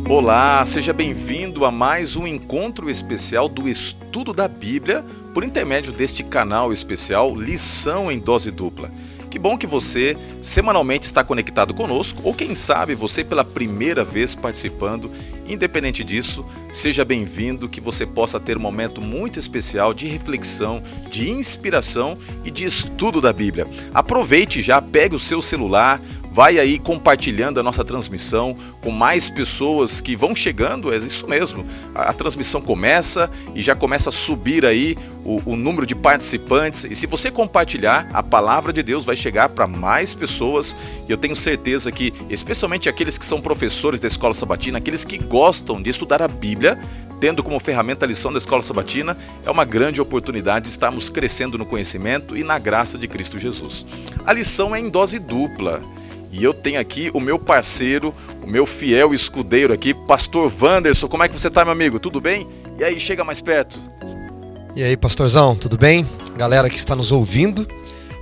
Olá, seja bem-vindo a mais um encontro especial do estudo da Bíblia por intermédio deste canal especial Lição em Dose Dupla. Que bom que você semanalmente está conectado conosco, ou quem sabe você pela primeira vez participando. Independente disso, seja bem-vindo, que você possa ter um momento muito especial de reflexão, de inspiração e de estudo da Bíblia. Aproveite já, pegue o seu celular, vai aí compartilhando a nossa transmissão com mais pessoas que vão chegando, é isso mesmo. A transmissão começa e já começa a subir aí o número de participantes. E se você compartilhar, a palavra de Deus vai chegar para mais pessoas. E eu tenho certeza que, especialmente aqueles que são professores da Escola Sabatina, aqueles que gostam de estudar a Bíblia, tendo como ferramenta a lição da Escola Sabatina, é uma grande oportunidade de estarmos crescendo no conhecimento e na graça de Cristo Jesus. A lição é em dose dupla. E eu tenho aqui o meu parceiro, o meu fiel escudeiro aqui, Pastor Wanderson. Como é que você está, meu amigo? Tudo bem? E aí, chega mais perto. E aí, pastorzão, tudo bem? Galera que está nos ouvindo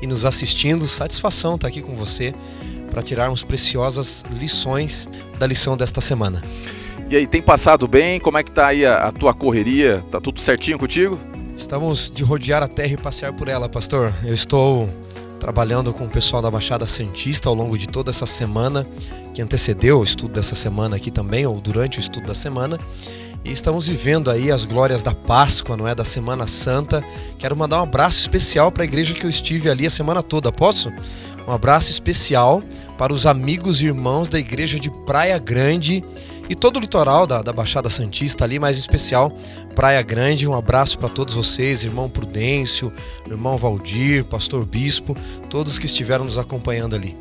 e nos assistindo, satisfação estar aqui com você para tirarmos preciosas lições da lição desta semana. E aí, tem passado bem? Como é que está aí a tua correria? Tá tudo certinho contigo? Estamos de rodear a terra e passear por ela, pastor. Eu estou trabalhando com o pessoal da Baixada Santista ao longo de toda essa semana, que antecedeu o estudo dessa semana aqui também, ou durante o estudo da semana. E estamos vivendo aí as glórias da Páscoa, não é? Da Semana Santa. Quero mandar um abraço especial para a igreja que eu estive ali a semana toda, posso? Um abraço especial para os amigos e irmãos da igreja de Praia Grande e todo o litoral da Baixada Santista ali, mas em especial Praia Grande. Um abraço para todos vocês, irmão Prudêncio, irmão Valdir, pastor Bispo, todos que estiveram nos acompanhando ali.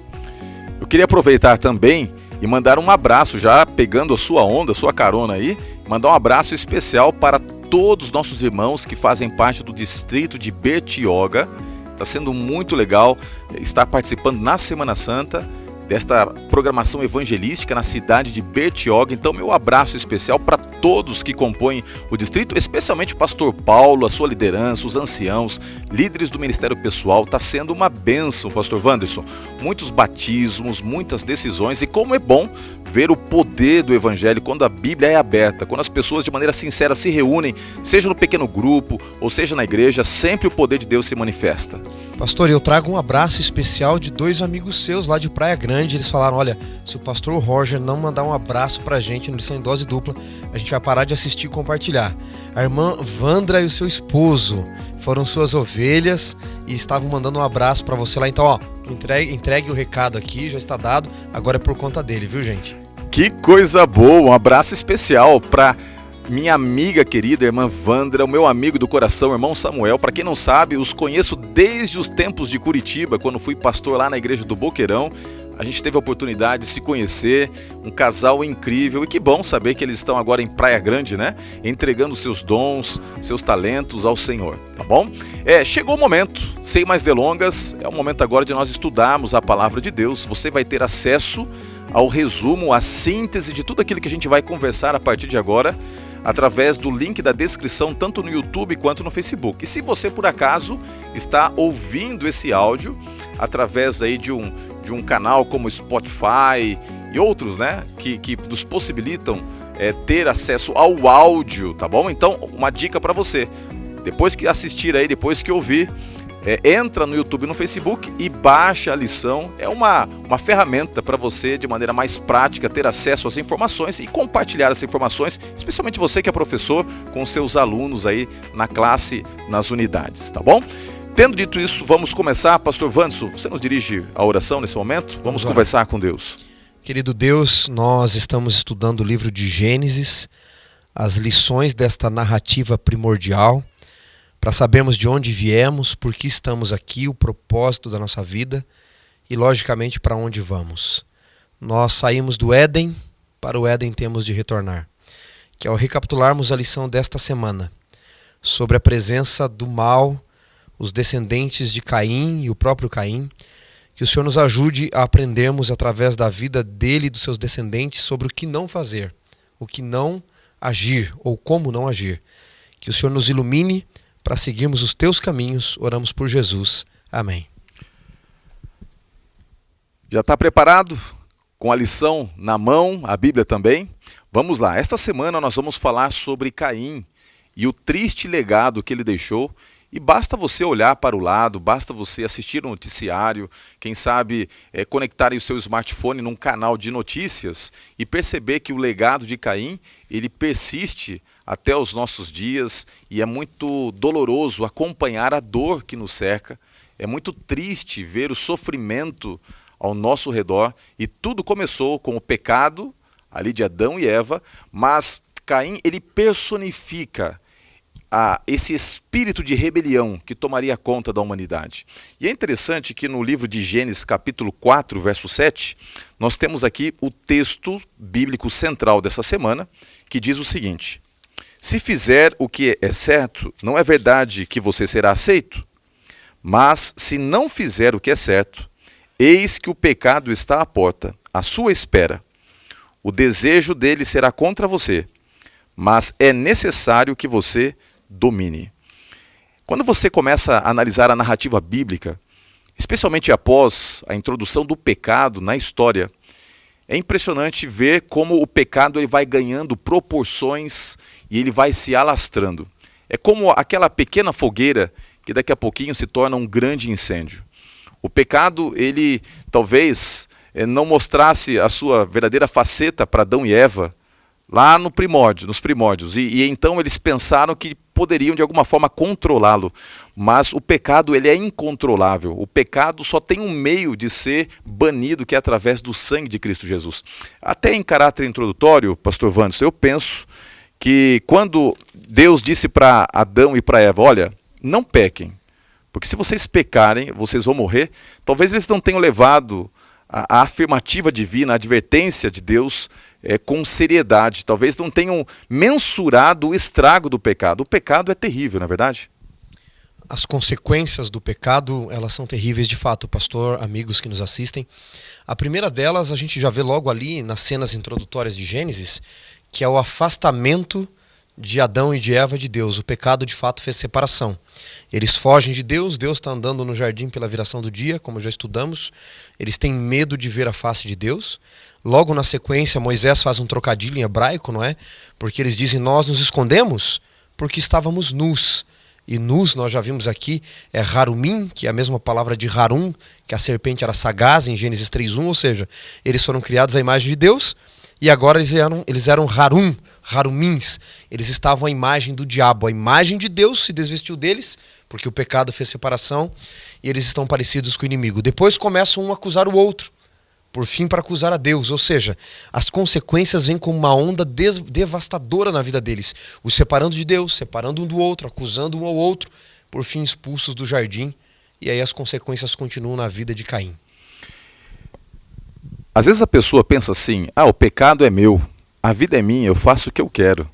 Eu queria aproveitar também e mandar um abraço, já pegando a sua onda, a sua carona aí, mandar um abraço especial para todos os nossos irmãos que fazem parte do distrito de Bertioga. Está sendo muito legal estar participando na Semana Santa desta programação evangelística na cidade de Bertioga. Então, meu abraço especial para todos que compõem o distrito, especialmente o pastor Paulo, a sua liderança, os anciãos, líderes do ministério pessoal. Está sendo uma bênção, pastor Wanderson. Muitos batismos, muitas decisões, e como é bom ver o poder do evangelho quando a Bíblia é aberta, quando as pessoas de maneira sincera se reúnem, seja no pequeno grupo ou seja na igreja, sempre o poder de Deus se manifesta. Pastor, eu trago um abraço especial de dois amigos seus lá de Praia Grande. Eles falaram, olha, se o pastor Roger não mandar um abraço pra gente no Lição em Dose Dupla, a gente vai parar de assistir e compartilhar. A irmã Vandra e o seu esposo foram suas ovelhas e estavam mandando um abraço pra você lá. Então, ó, entregue o recado aqui, já está dado, agora é por conta dele, viu, gente? Que coisa boa, um abraço especial para minha amiga querida, irmã Vandra, o meu amigo do coração, irmão Samuel. Para quem não sabe, os conheço desde os tempos de Curitiba, quando fui pastor lá na igreja do Boqueirão. A gente teve a oportunidade de se conhecer, um casal incrível, e que bom saber que eles estão agora em Praia Grande, né? Entregando seus dons, seus talentos ao Senhor, tá bom? Chegou o momento, sem mais delongas, é o momento agora de nós estudarmos a palavra de Deus. Você vai ter acesso ao resumo, à síntese de tudo aquilo que a gente vai conversar a partir de agora, através do link da descrição, tanto no YouTube quanto no Facebook. E se você, por acaso, está ouvindo esse áudio através aí de um canal como Spotify e outros, né, que nos possibilitam ter acesso ao áudio, tá bom? Então, uma dica para você, depois que assistir aí, depois que ouvir, entra no YouTube e no Facebook e baixa a lição. É uma ferramenta para você, de maneira mais prática, ter acesso às informações e compartilhar essas informações, especialmente você que é professor, com seus alunos aí na classe, nas unidades, tá bom? Tendo dito isso, vamos começar. Pastor Wanderson, você nos dirige a oração nesse momento? Vamos conversar com Deus. Querido Deus, nós estamos estudando o livro de Gênesis, as lições desta narrativa primordial, para sabermos de onde viemos, por que estamos aqui, o propósito da nossa vida e, logicamente, para onde vamos. Nós saímos do Éden, para o Éden temos de retornar. Que ao recapitularmos a lição desta semana, sobre a presença do mal, os descendentes de Caim e o próprio Caim, que o Senhor nos ajude a aprendermos através da vida dele e dos seus descendentes sobre o que não fazer, o que não agir ou como não agir. Que o Senhor nos ilumine para seguirmos os teus caminhos. Oramos por Jesus. Amém. Já está preparado? Com a lição na mão, a Bíblia também? Vamos lá, esta semana nós vamos falar sobre Caim e o triste legado que ele deixou. E basta você olhar para o lado, basta você assistir um noticiário, quem sabe conectar aí o seu smartphone num canal de notícias e perceber que o legado de Caim, ele persiste até os nossos dias e é muito doloroso acompanhar a dor que nos cerca. É muito triste ver o sofrimento ao nosso redor e tudo começou com o pecado ali de Adão e Eva, mas Caim ele personifica esse espírito de rebelião que tomaria conta da humanidade. E é interessante que no livro de Gênesis, capítulo 4, verso 7, nós temos aqui o texto bíblico central dessa semana, que diz o seguinte: se fizer o que é certo, não é verdade que você será aceito? Mas se não fizer o que é certo, eis que o pecado está à porta, à sua espera. O desejo dele será contra você, mas é necessário que você domine. Quando você começa a analisar a narrativa bíblica, especialmente após a introdução do pecado na história, é impressionante ver como o pecado ele vai ganhando proporções e ele vai se alastrando. É como aquela pequena fogueira que daqui a pouquinho se torna um grande incêndio. O pecado, ele talvez não mostrasse a sua verdadeira faceta para Adão e Eva lá nos primórdios. E então eles pensaram que poderiam de alguma forma controlá-lo. Mas o pecado ele é incontrolável. O pecado só tem um meio de ser banido, que é através do sangue de Cristo Jesus. Até em caráter introdutório, pastor Wanderson, eu penso que quando Deus disse para Adão e para Eva, olha, não pequem, porque se vocês pecarem, vocês vão morrer, talvez eles não tenham levado a afirmativa divina, a advertência de Deus com seriedade. Talvez não tenham mensurado o estrago do pecado. O pecado é terrível, não é verdade? As consequências do pecado, elas são terríveis de fato, pastor, amigos que nos assistem. A primeira delas a gente já vê logo ali nas cenas introdutórias de Gênesis, que é o afastamento de Adão e de Eva de Deus. O pecado de fato fez separação. Eles fogem de Deus, Deus está andando no jardim pela viração do dia, como já estudamos. Eles têm medo de ver a face de Deus. Logo na sequência, Moisés faz um trocadilho em hebraico, não é? Porque eles dizem, nós nos escondemos porque estávamos nus. E nus, nós já vimos aqui, é harumim, que é a mesma palavra de harum, que a serpente era sagaz em Gênesis 3:1, ou seja, eles foram criados à imagem de Deus, e agora eles eram harumins, eles estavam à imagem do diabo. A imagem de Deus se desvestiu deles, porque o pecado fez separação, e eles estão parecidos com o inimigo. Depois começam um a acusar o outro, por fim para acusar a Deus, ou seja, as consequências vêm como uma onda devastadora na vida deles, os separando de Deus, separando um do outro, acusando um ao outro, por fim expulsos do jardim, e aí as consequências continuam na vida de Caim. Às vezes a pessoa pensa assim, o pecado é meu, a vida é minha, eu faço o que eu quero.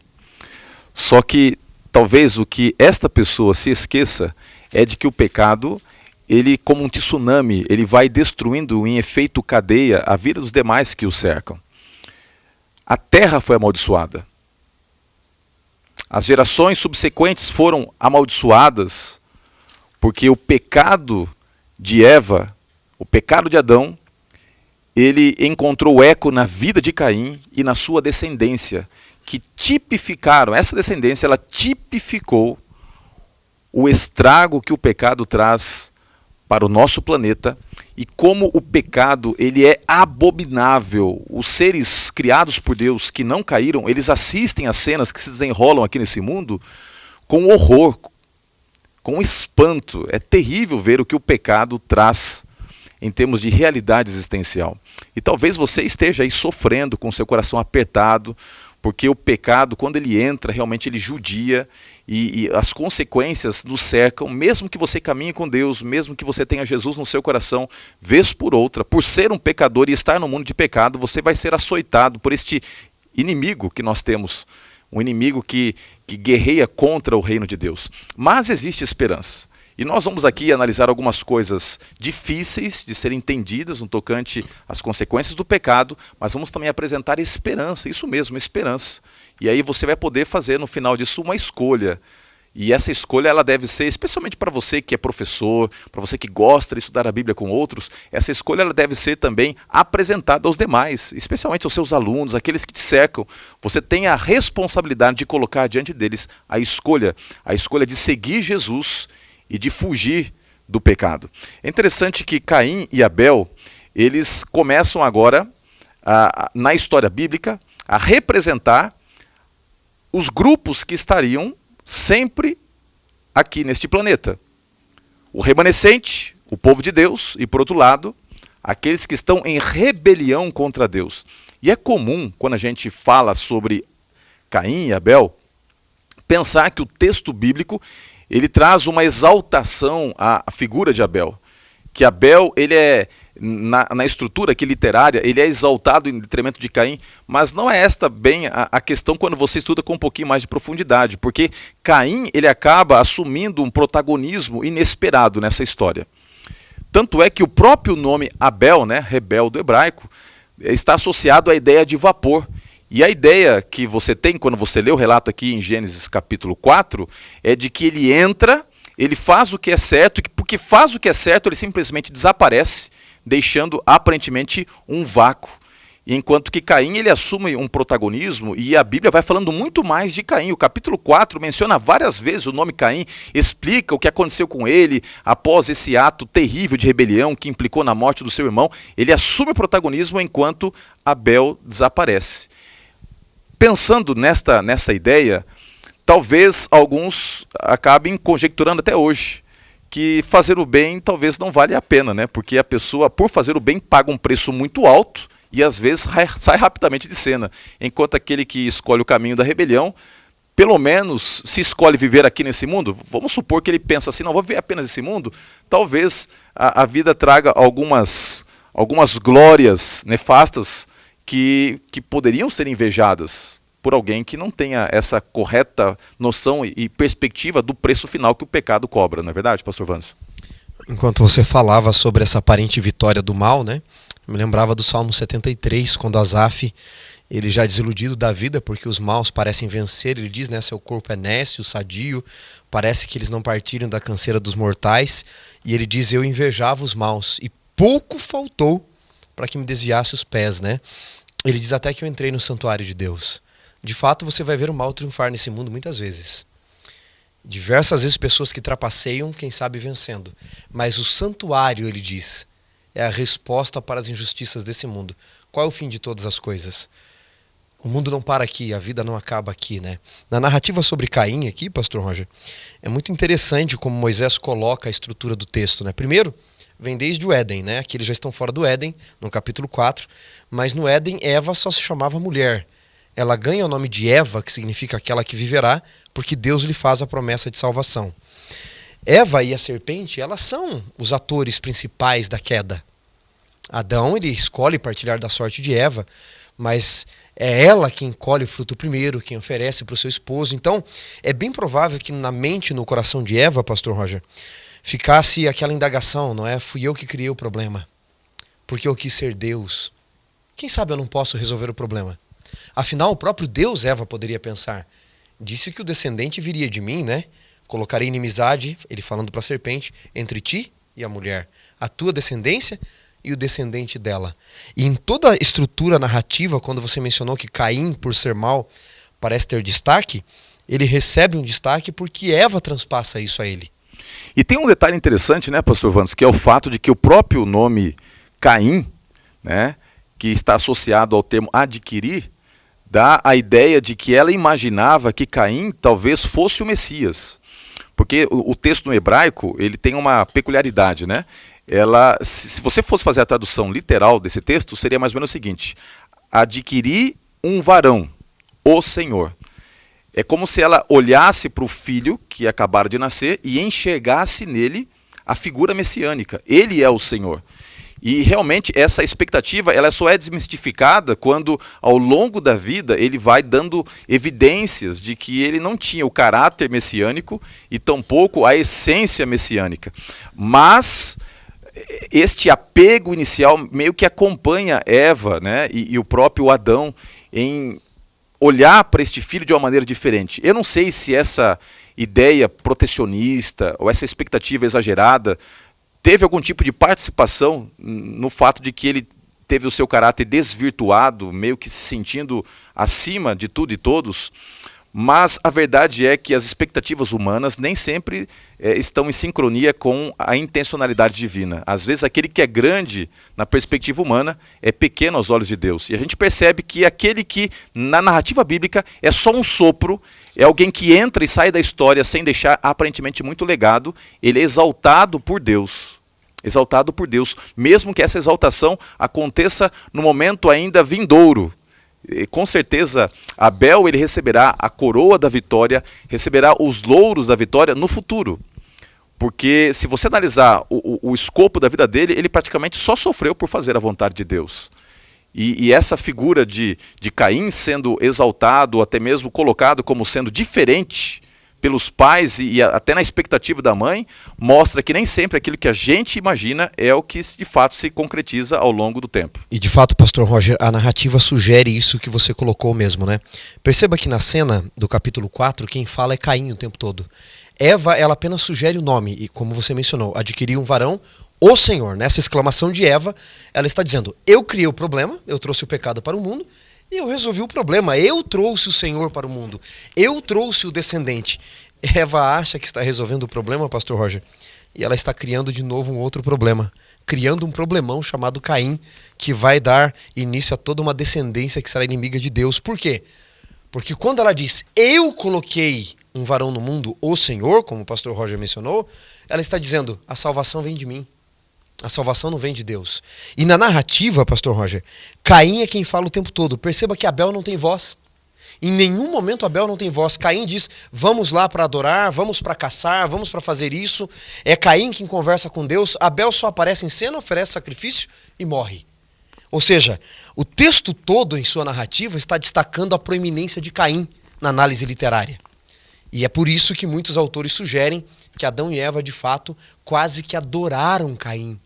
Só que talvez o que esta pessoa se esqueça é de que o pecado, ele como um tsunami, ele vai destruindo em efeito cadeia a vida dos demais que o cercam. A terra foi amaldiçoada. As gerações subsequentes foram amaldiçoadas porque o pecado de Eva, o pecado de Adão, ele encontrou eco na vida de Caim e na sua descendência, que tipificaram, essa descendência, ela tipificou o estrago que o pecado traz para o nosso planeta e como o pecado ele é abominável. Os seres criados por Deus que não caíram, eles assistem às cenas que se desenrolam aqui nesse mundo com horror, com espanto. É terrível ver o que o pecado traz em termos de realidade existencial. E talvez você esteja aí sofrendo com seu coração apertado, porque o pecado, quando ele entra, realmente ele judia e as consequências nos cercam, mesmo que você caminhe com Deus, mesmo que você tenha Jesus no seu coração, vez por outra, por ser um pecador e estar no mundo de pecado, você vai ser açoitado por este inimigo que nós temos, um inimigo que guerreia contra o reino de Deus. Mas existe esperança. E nós vamos aqui analisar algumas coisas difíceis de serem entendidas no tocante às consequências do pecado, mas vamos também apresentar esperança, isso mesmo, esperança. E aí você vai poder fazer no final disso uma escolha. E essa escolha ela deve ser, especialmente para você que é professor, para você que gosta de estudar a Bíblia com outros, essa escolha ela deve ser também apresentada aos demais, especialmente aos seus alunos, aqueles que te cercam. Você tem a responsabilidade de colocar diante deles a escolha de seguir Jesus e de fugir do pecado. É interessante que Caim e Abel, eles começam agora, na história bíblica, a representar os grupos que estariam sempre aqui neste planeta. O remanescente, o povo de Deus, e por outro lado, aqueles que estão em rebelião contra Deus. E é comum, quando a gente fala sobre Caim e Abel, pensar que o texto bíblico ele traz uma exaltação à figura de Abel. Que Abel, ele é, na estrutura aqui literária, ele é exaltado em detrimento de Caim, mas não é esta bem a questão quando você estuda com um pouquinho mais de profundidade, porque Caim, ele acaba assumindo um protagonismo inesperado nessa história. Tanto é que o próprio nome Abel, né, rebel do hebraico, está associado à ideia de vapor. E a ideia que você tem quando você lê o relato aqui em Gênesis capítulo 4, é de que ele entra, ele faz o que é certo, e porque faz o que é certo, ele simplesmente desaparece, deixando aparentemente um vácuo. Enquanto que Caim ele assume um protagonismo, e a Bíblia vai falando muito mais de Caim. O capítulo 4 menciona várias vezes o nome Caim, explica o que aconteceu com ele após esse ato terrível de rebelião que implicou na morte do seu irmão. Ele assume o protagonismo enquanto Abel desaparece. Pensando nessa ideia, talvez alguns acabem conjecturando até hoje que fazer o bem talvez não vale a pena, né? Porque a pessoa, por fazer o bem, paga um preço muito alto e às vezes sai rapidamente de cena. Enquanto aquele que escolhe o caminho da rebelião, pelo menos se escolhe viver aqui nesse mundo, vamos supor que ele pensa assim, não, vou viver apenas esse mundo, talvez a vida traga algumas glórias nefastas que poderiam ser invejadas por alguém que não tenha essa correta noção e perspectiva do preço final que o pecado cobra, não é verdade, pastor Vannes? Enquanto você falava sobre essa aparente vitória do mal, né, eu me lembrava do Salmo 73, quando Asaf, ele já desiludido da vida, porque os maus parecem vencer, ele diz, né, seu corpo é nécio, sadio, parece que eles não partiram da canseira dos mortais, e ele diz, eu invejava os maus, e pouco faltou para que me desviasse os pés, né? Ele diz até que eu entrei no santuário de Deus. De fato, você vai ver o mal triunfar nesse mundo muitas vezes. Diversas vezes pessoas que trapaceiam, quem sabe vencendo. Mas o santuário, ele diz, é a resposta para as injustiças desse mundo. Qual é o fim de todas as coisas? O mundo não para aqui, a vida não acaba aqui, né? Na narrativa sobre Caim aqui, pastor Roger, é muito interessante como Moisés coloca a estrutura do texto, né? Primeiro, vem desde o Éden, né? Aqui eles já estão fora do Éden, no capítulo 4, mas no Éden Eva só se chamava mulher. Ela ganha o nome de Eva, que significa aquela que viverá, porque Deus lhe faz a promessa de salvação. Eva e a serpente, elas são os atores principais da queda. Adão, ele escolhe partilhar da sorte de Eva, mas é ela quem colhe o fruto primeiro, quem oferece para o seu esposo. Então, é bem provável que na mente e no coração de Eva, pastor Roger, ficasse aquela indagação, não é? Fui eu que criei o problema, porque eu quis ser Deus. Quem sabe eu não posso resolver o problema? Afinal, o próprio Deus, Eva poderia pensar, disse que o descendente viria de mim, né? Colocarei inimizade, ele falando para a serpente, entre ti e a mulher, a tua descendência e o descendente dela. E em toda a estrutura narrativa, quando você mencionou que Caim, por ser mau, parece ter destaque, ele recebe um destaque porque Eva transpassa isso a ele. E tem um detalhe interessante, né, pastor Vannes, que é o fato de que o próprio nome Caim, né, que está associado ao termo adquirir, dá a ideia de que ela imaginava que Caim talvez fosse o Messias. Porque o texto no hebraico, ele tem uma peculiaridade, né? Se você fosse fazer a tradução literal desse texto, seria mais ou menos o seguinte: adquirir um varão, o Senhor. É como se ela olhasse para o filho que acabara de nascer e enxergasse nele a figura messiânica. Ele é o Senhor. E realmente essa expectativa ela só é desmistificada quando ao longo da vida ele vai dando evidências de que ele não tinha o caráter messiânico e tampouco a essência messiânica. Mas este apego inicial meio que acompanha Eva, né, e o próprio Adão em olhar para este filho de uma maneira diferente. Eu não sei se essa ideia protecionista ou essa expectativa exagerada teve algum tipo de participação no fato de que ele teve o seu caráter desvirtuado, meio que se sentindo acima de tudo e todos, mas a verdade é que as expectativas humanas nem sempre estão em sincronia com a intencionalidade divina. Às vezes aquele que é grande na perspectiva humana é pequeno aos olhos de Deus. E a gente percebe que aquele que na narrativa bíblica é só um sopro, é alguém que entra e sai da história sem deixar aparentemente muito legado, ele é exaltado por Deus. Exaltado por Deus, mesmo que essa exaltação aconteça no momento ainda vindouro. E, com certeza, Abel ele receberá a coroa da vitória, receberá os louros da vitória no futuro. Porque se você analisar o escopo da vida dele, ele praticamente só sofreu por fazer a vontade de Deus. E essa figura de Caim sendo exaltado, ou até mesmo colocado como sendo diferente pelos pais e até na expectativa da mãe, mostra que nem sempre aquilo que a gente imagina é o que de fato se concretiza ao longo do tempo. E de fato, pastor Roger, a narrativa sugere isso que você colocou mesmo, né? Perceba que na cena do capítulo 4, quem fala é Caim o tempo todo. Eva, ela apenas sugere o nome, e como você mencionou, adquiriu um varão, o Senhor. Nessa exclamação de Eva, ela está dizendo, eu criei o problema, eu trouxe o pecado para o mundo, e eu resolvi o problema, eu trouxe o Senhor para o mundo, eu trouxe o descendente. Eva acha que está resolvendo o problema, pastor Roger, e ela está criando de novo um outro problema, criando um problemão chamado Caim, que vai dar início a toda uma descendência que será inimiga de Deus. Por quê? Porque quando ela diz, eu coloquei um varão no mundo, o Senhor, como o pastor Roger mencionou, ela está dizendo, a salvação vem de mim. A salvação não vem de Deus. E na narrativa, pastor Roger, Caim é quem fala o tempo todo. Perceba que Abel não tem voz. Em nenhum momento Abel não tem voz. Caim diz, vamos lá para adorar, vamos para caçar, vamos para fazer isso. É Caim quem conversa com Deus. Abel só aparece em cena, oferece sacrifício e morre. Ou seja, o texto todo em sua narrativa está destacando a proeminência de Caim na análise literária. E é por isso que muitos autores sugerem que Adão e Eva, de fato, quase que adoraram Caim.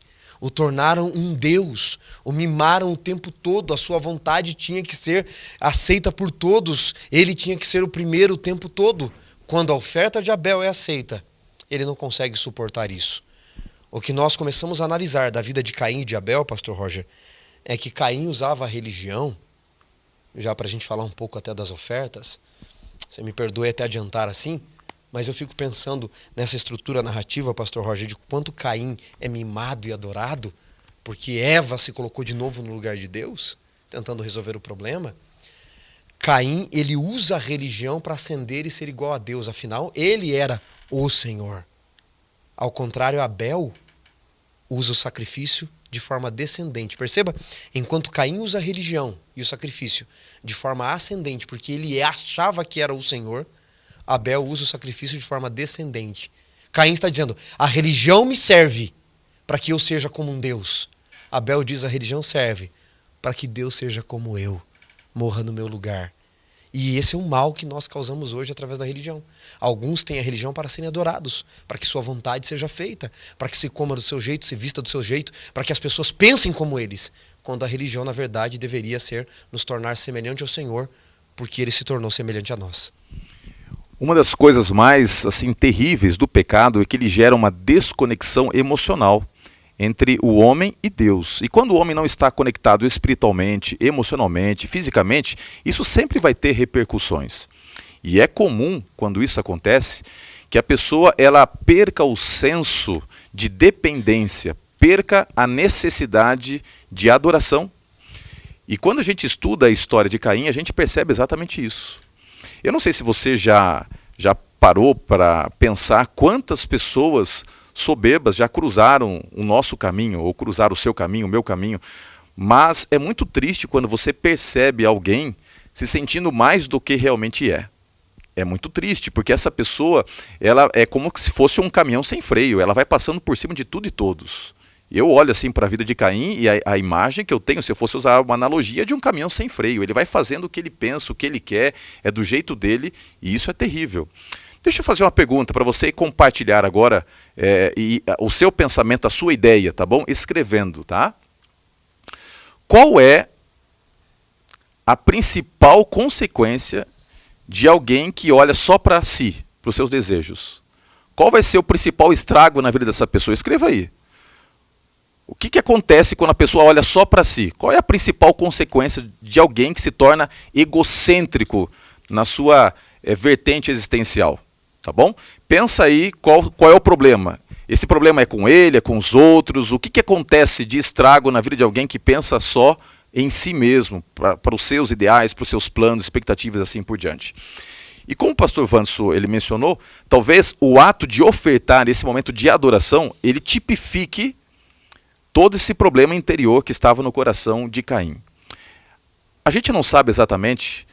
O tornaram um Deus, o mimaram o tempo todo, a sua vontade tinha que ser aceita por todos, ele tinha que ser o primeiro o tempo todo. Quando a oferta de Abel é aceita, ele não consegue suportar isso. O que nós começamos a analisar da vida de Caim e de Abel, pastor Roger, é que Caim usava a religião, já para a gente falar um pouco até das ofertas, você me perdoe até adiantar assim, mas eu fico pensando nessa estrutura narrativa, pastor Roger, de quanto Caim é mimado e adorado, porque Eva se colocou de novo no lugar de Deus, tentando resolver o problema. Caim, ele usa a religião para ascender e ser igual a Deus, afinal, ele era o Senhor. Ao contrário, Abel usa o sacrifício de forma descendente. Perceba, enquanto Caim usa a religião e o sacrifício de forma ascendente, porque ele achava que era o Senhor, Abel usa o sacrifício de forma descendente. Caim está dizendo, a religião me serve para que eu seja como um Deus. Abel diz, a religião serve para que Deus seja como eu, morra no meu lugar. E esse é um mal que nós causamos hoje através da religião. Alguns têm a religião para serem adorados, para que sua vontade seja feita, para que se coma do seu jeito, se vista do seu jeito, para que as pessoas pensem como eles, quando a religião, na verdade, deveria ser nos tornar semelhante ao Senhor, porque ele se tornou semelhante a nós. Uma das coisas mais assim terríveis do pecado é que ele gera uma desconexão emocional entre o homem e Deus. E quando o homem não está conectado espiritualmente, emocionalmente, fisicamente, isso sempre vai ter repercussões. E é comum, quando isso acontece, que a pessoa ela perca o senso de dependência, perca a necessidade de adoração. E quando a gente estuda a história de Caim, a gente percebe exatamente isso. Eu não sei se você já parou para pensar quantas pessoas soberbas já cruzaram o nosso caminho, ou cruzaram o seu caminho, o meu caminho, mas é muito triste quando você percebe alguém se sentindo mais do que realmente é. É muito triste, porque essa pessoa ela é como se fosse um caminhão sem freio, ela vai passando por cima de tudo e todos. Eu olho assim para a vida de Caim e a imagem que eu tenho, se eu fosse usar uma analogia de um caminhão sem freio, ele vai fazendo o que ele pensa, o que ele quer, é do jeito dele, e isso é terrível. Deixa eu fazer uma pergunta para você compartilhar agora o seu pensamento, a sua ideia, tá bom? Escrevendo, tá? Qual é a principal consequência de alguém que olha só para si, para os seus desejos? Qual vai ser o principal estrago na vida dessa pessoa? Escreva aí. O que acontece quando a pessoa olha só para si? Qual é a principal consequência de alguém que se torna egocêntrico na sua vertente existencial? Tá bom? Pensa aí qual é o problema. Esse problema é com ele, é com os outros? O que acontece de estrago na vida de alguém que pensa só em si mesmo, para os seus ideais, para os seus planos, expectativas, assim por diante? E como o pastor Vanso ele mencionou, talvez o ato de ofertar esse momento de adoração, ele tipifique todo esse problema interior que estava no coração de Caim. A gente não sabe exatamente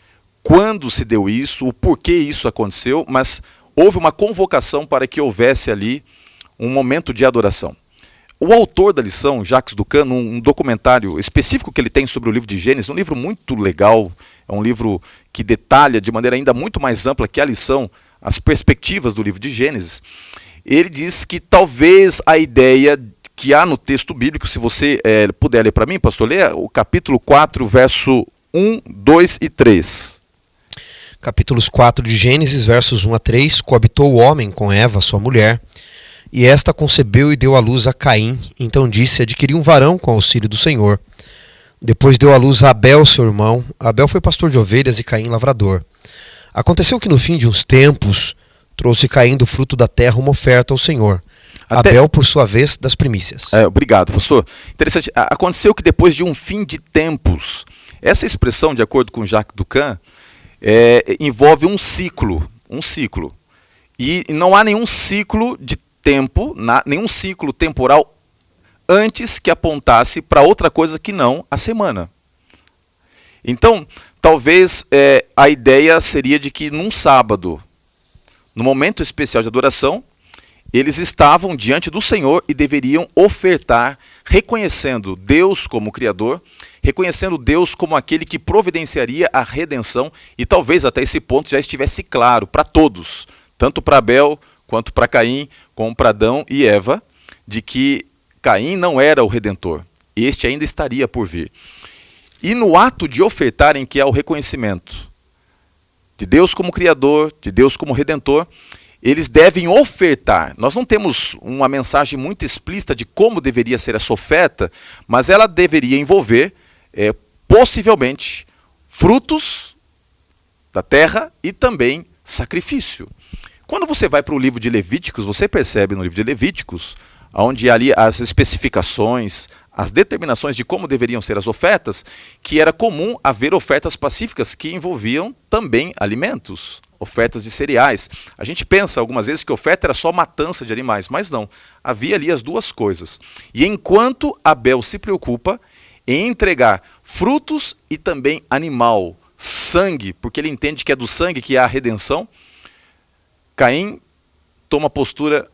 quando se deu isso, o porquê isso aconteceu, mas houve uma convocação para que houvesse ali um momento de adoração. O autor da lição, Jacques Ducan, num documentário específico que ele tem sobre o livro de Gênesis, um livro muito legal, é um livro que detalha de maneira ainda muito mais ampla que a lição, as perspectivas do livro de Gênesis, ele diz que talvez a ideia que há no texto bíblico, se você puder ler para mim, pastor, lê o capítulo 4, verso 1, 2 e 3. Capítulos 4 de Gênesis, versos 1 a 3, coabitou o homem com Eva, sua mulher, e esta concebeu e deu à luz a Caim. Então disse: adquiri um varão com auxílio do Senhor. Depois deu à luz a Abel, seu irmão. Abel foi pastor de ovelhas e Caim lavrador. Aconteceu que no fim de uns tempos trouxe Caim do fruto da terra uma oferta ao Senhor. Abel, por sua vez, das primícias. Obrigado, pastor. Interessante. Aconteceu que depois de um fim de tempos, essa expressão, de acordo com Jacques Ducan, envolve um ciclo. E não há nenhum ciclo de tempo, nenhum ciclo temporal antes que apontasse para outra coisa que não a semana. Então, talvez a ideia seria de que num sábado, no momento especial de adoração, eles estavam diante do Senhor e deveriam ofertar, reconhecendo Deus como Criador, reconhecendo Deus como aquele que providenciaria a redenção, e talvez até esse ponto já estivesse claro para todos, tanto para Abel, quanto para Caim, como para Adão e Eva, de que Caim não era o Redentor, este ainda estaria por vir. E no ato de ofertarem, que é o reconhecimento de Deus como Criador, de Deus como Redentor, eles devem ofertar. Nós não temos uma mensagem muito explícita de como deveria ser essa oferta, mas ela deveria envolver, possivelmente, frutos da terra e também sacrifício. Quando você vai para o livro de Levíticos, você percebe no livro de Levíticos, onde ali as especificações, as determinações de como deveriam ser as ofertas, que era comum haver ofertas pacíficas que envolviam também alimentos, ofertas de cereais. A gente pensa algumas vezes que oferta era só matança de animais, mas não. Havia ali as duas coisas. E enquanto Abel se preocupa em entregar frutos e também animal, sangue, porque ele entende que é do sangue que há a redenção, Caim toma a postura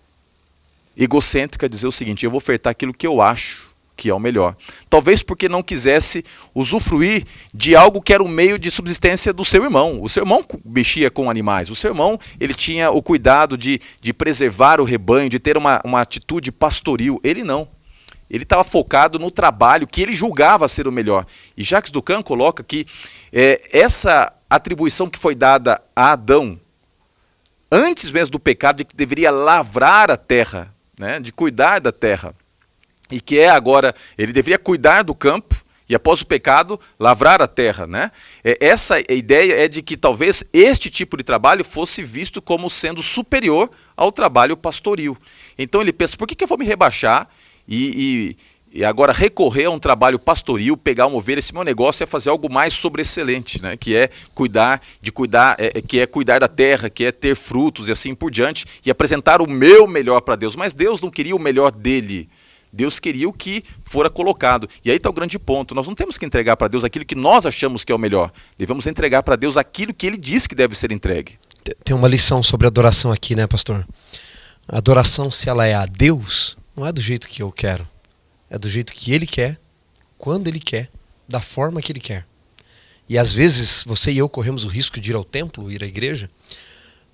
egocêntrica, dizer o seguinte: eu vou ofertar aquilo que eu acho que é o melhor. Talvez porque não quisesse usufruir de algo que era o meio de subsistência do seu irmão. O seu irmão mexia com animais. O seu irmão ele tinha o cuidado de preservar o rebanho, de ter uma atitude pastoril. Ele não. Ele estava focado no trabalho que ele julgava ser o melhor. E Jacques Ducan coloca que essa atribuição que foi dada a Adão, antes mesmo do pecado, de que deveria lavrar a terra, né, de cuidar da terra, e que agora, ele deveria cuidar do campo, e após o pecado, lavrar a terra, né? Essa ideia é de que talvez este tipo de trabalho fosse visto como sendo superior ao trabalho pastoril. Então ele pensa: por que eu vou me rebaixar e agora recorrer a um trabalho pastoril, pegar uma ovelha? Esse meu negócio é fazer algo mais sobreexcelente, né? Que é cuidar da terra, que é ter frutos e assim por diante, e apresentar o meu melhor para Deus. Mas Deus não queria o melhor dele. Deus queria o que fora colocado. E aí está o grande ponto. Nós não temos que entregar para Deus aquilo que nós achamos que é o melhor. Devemos entregar para Deus aquilo que Ele diz que deve ser entregue. Tem uma lição sobre adoração aqui, né, pastor? A adoração, se ela é a Deus, não é do jeito que eu quero. É do jeito que Ele quer, quando Ele quer, da forma que Ele quer. E às vezes você e eu corremos o risco de ir ao templo, ir à igreja,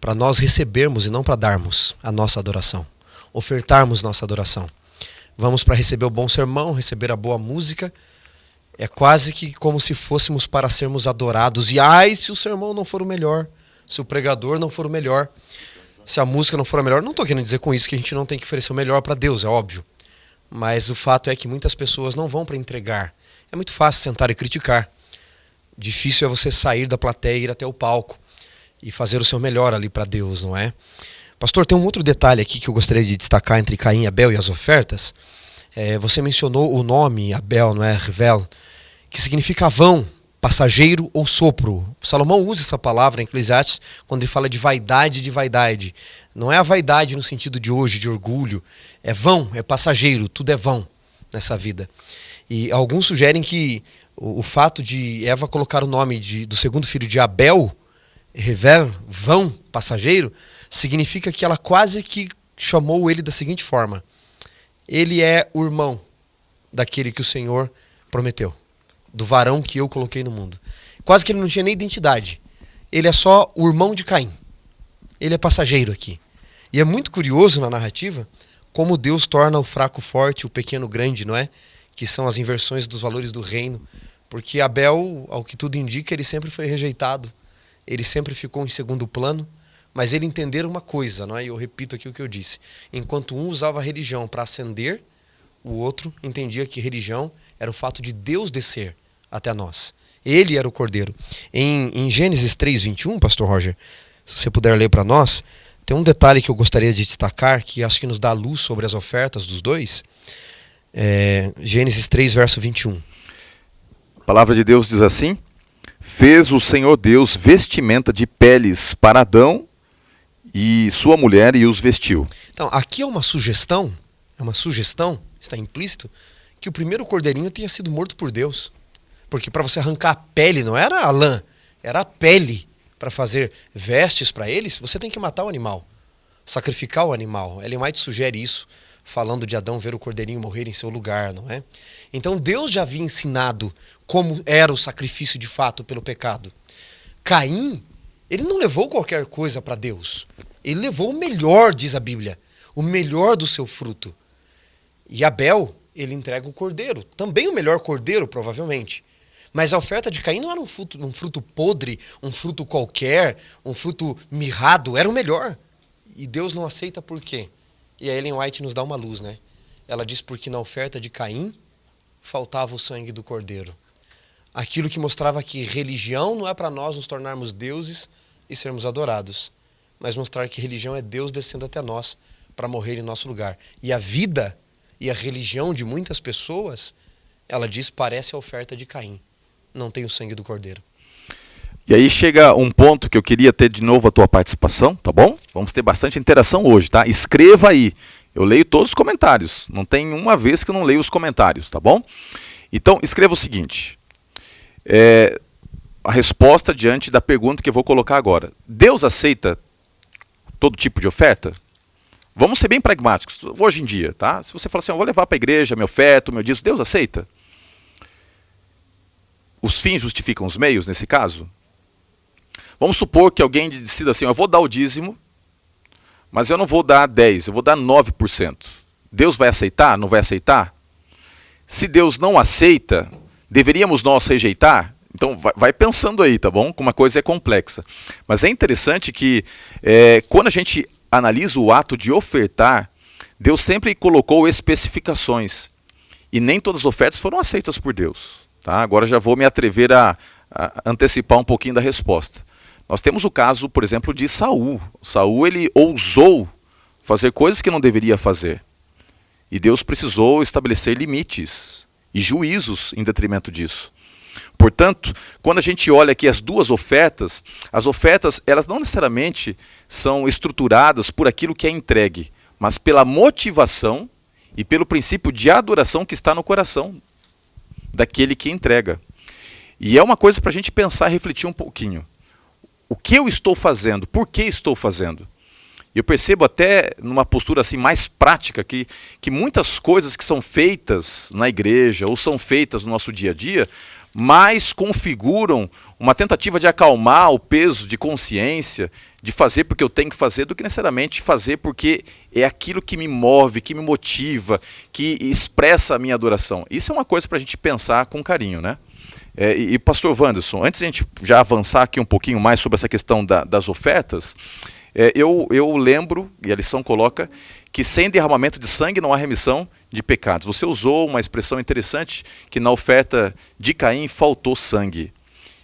para nós recebermos e não para darmos a nossa adoração. Ofertarmos nossa adoração. Vamos para receber o bom sermão, receber a boa música, É quase que como se fôssemos para sermos adorados. E ai, se o sermão não for o melhor, se o pregador não for o melhor, se a música não for a melhor. Não estou querendo dizer com isso que a gente não tem que oferecer o melhor para Deus, é óbvio. Mas o fato é que muitas pessoas não vão para entregar. É muito fácil sentar e criticar. Difícil é você sair da plateia e ir até o palco e fazer o seu melhor ali para Deus, não é? Pastor, tem um outro detalhe aqui que eu gostaria de destacar entre Caim e Abel e as ofertas. Você mencionou o nome Abel, não é? Revel, que significa vão, passageiro ou sopro. Salomão usa essa palavra em Eclesiastes quando ele fala de vaidade. Não é a vaidade no sentido de hoje, de orgulho. É vão, é passageiro, tudo é vão nessa vida. E alguns sugerem que o fato de Eva colocar o nome do segundo filho de Abel, Revel, vão, passageiro, significa que ela quase que chamou ele da seguinte forma: ele é o irmão daquele que o Senhor prometeu, do varão que eu coloquei no mundo. Quase que ele não tinha nem identidade. Ele é só o irmão de Caim. Ele é passageiro aqui. E é muito curioso na narrativa como Deus torna o fraco forte, o pequeno grande, não é? Que são as inversões dos valores do reino. Porque Abel, ao que tudo indica, ele sempre foi rejeitado. Ele sempre ficou em segundo plano. Mas ele entendeu uma coisa, não é? Eu repito aqui o que eu disse. Enquanto um usava a religião para ascender, o outro entendia que religião era o fato de Deus descer até nós. Ele era o Cordeiro. Em Gênesis 3:21, Pastor Roger, se você puder ler para nós, tem um detalhe que eu gostaria de destacar, que acho que nos dá luz sobre as ofertas dos dois. Gênesis 3, verso 21. A palavra de Deus diz assim: fez o Senhor Deus vestimenta de peles para Adão e sua mulher e os vestiu. Então, aqui é uma sugestão, está implícito, que o primeiro cordeirinho tenha sido morto por Deus. Porque para você arrancar a pele, não era a lã, era a pele. Para fazer vestes para eles, você tem que matar o animal, sacrificar o animal. Ellen White sugere isso, falando de Adão ver o cordeirinho morrer em seu lugar, não é? Então Deus já havia ensinado como era o sacrifício de fato pelo pecado. Caim, ele não levou qualquer coisa para Deus. Ele levou o melhor, diz a Bíblia, o melhor do seu fruto. E Abel, ele entrega o cordeiro, também o melhor cordeiro, provavelmente. Mas a oferta de Caim não era um fruto podre, um fruto qualquer, um fruto mirrado, era o melhor. E Deus não aceita por quê? E a Ellen White nos dá uma luz, né? Ela diz porque na oferta de Caim faltava o sangue do cordeiro. Aquilo que mostrava que religião não é para nós nos tornarmos deuses e sermos adorados, mas mostrar que religião é Deus descendo até nós para morrer em nosso lugar. E a vida e a religião de muitas pessoas, ela diz, parece a oferta de Caim. Não tem o sangue do cordeiro. E aí chega um ponto que eu queria ter de novo a tua participação, tá bom? Vamos ter bastante interação hoje, tá? Escreva aí. Eu leio todos os comentários. Não tem uma vez que eu não leio os comentários, tá bom? Então, escreva o seguinte. A resposta diante da pergunta que eu vou colocar agora. Deus aceita todo tipo de oferta? Vamos ser bem pragmáticos hoje em dia, tá? Se você falar assim, eu vou levar para a igreja minha oferta, meu dízimo, Deus aceita? Os fins justificam os meios nesse caso? Vamos supor que alguém decida assim, eu vou dar o dízimo, mas eu não vou dar 10%, eu vou dar 9%. Deus vai aceitar? Não vai aceitar? Se Deus não aceita, deveríamos nós rejeitar? Então vai pensando aí, tá bom? Como a coisa é complexa. Mas é interessante que quando a gente analisa o ato de ofertar, Deus sempre colocou especificações. E nem todas as ofertas foram aceitas por Deus. Tá? Agora já vou me atrever a antecipar um pouquinho da resposta. Nós temos o caso, por exemplo, de Saul. Saul, ele ousou fazer coisas que não deveria fazer. E Deus precisou estabelecer limites e juízos em detrimento disso. Portanto, quando a gente olha aqui as duas ofertas, as ofertas, elas não necessariamente são estruturadas por aquilo que é entregue, mas pela motivação e pelo princípio de adoração que está no coração daquele que entrega. E é uma coisa para a gente pensar e refletir um pouquinho. O que eu estou fazendo? Por que estou fazendo? Eu percebo até numa postura assim mais prática que muitas coisas que são feitas na igreja ou são feitas no nosso dia a dia, mais configuram uma tentativa de acalmar o peso de consciência, de fazer porque eu tenho que fazer, do que necessariamente fazer porque é aquilo que me move, que me motiva, que expressa a minha adoração. Isso é uma coisa para a gente pensar com carinho, né? E pastor Wanderson, antes de a gente já avançar aqui um pouquinho mais sobre essa questão das ofertas, eu lembro, e a lição coloca, que sem derramamento de sangue não há remissão de pecados. Você usou uma expressão interessante, que na oferta de Caim faltou sangue.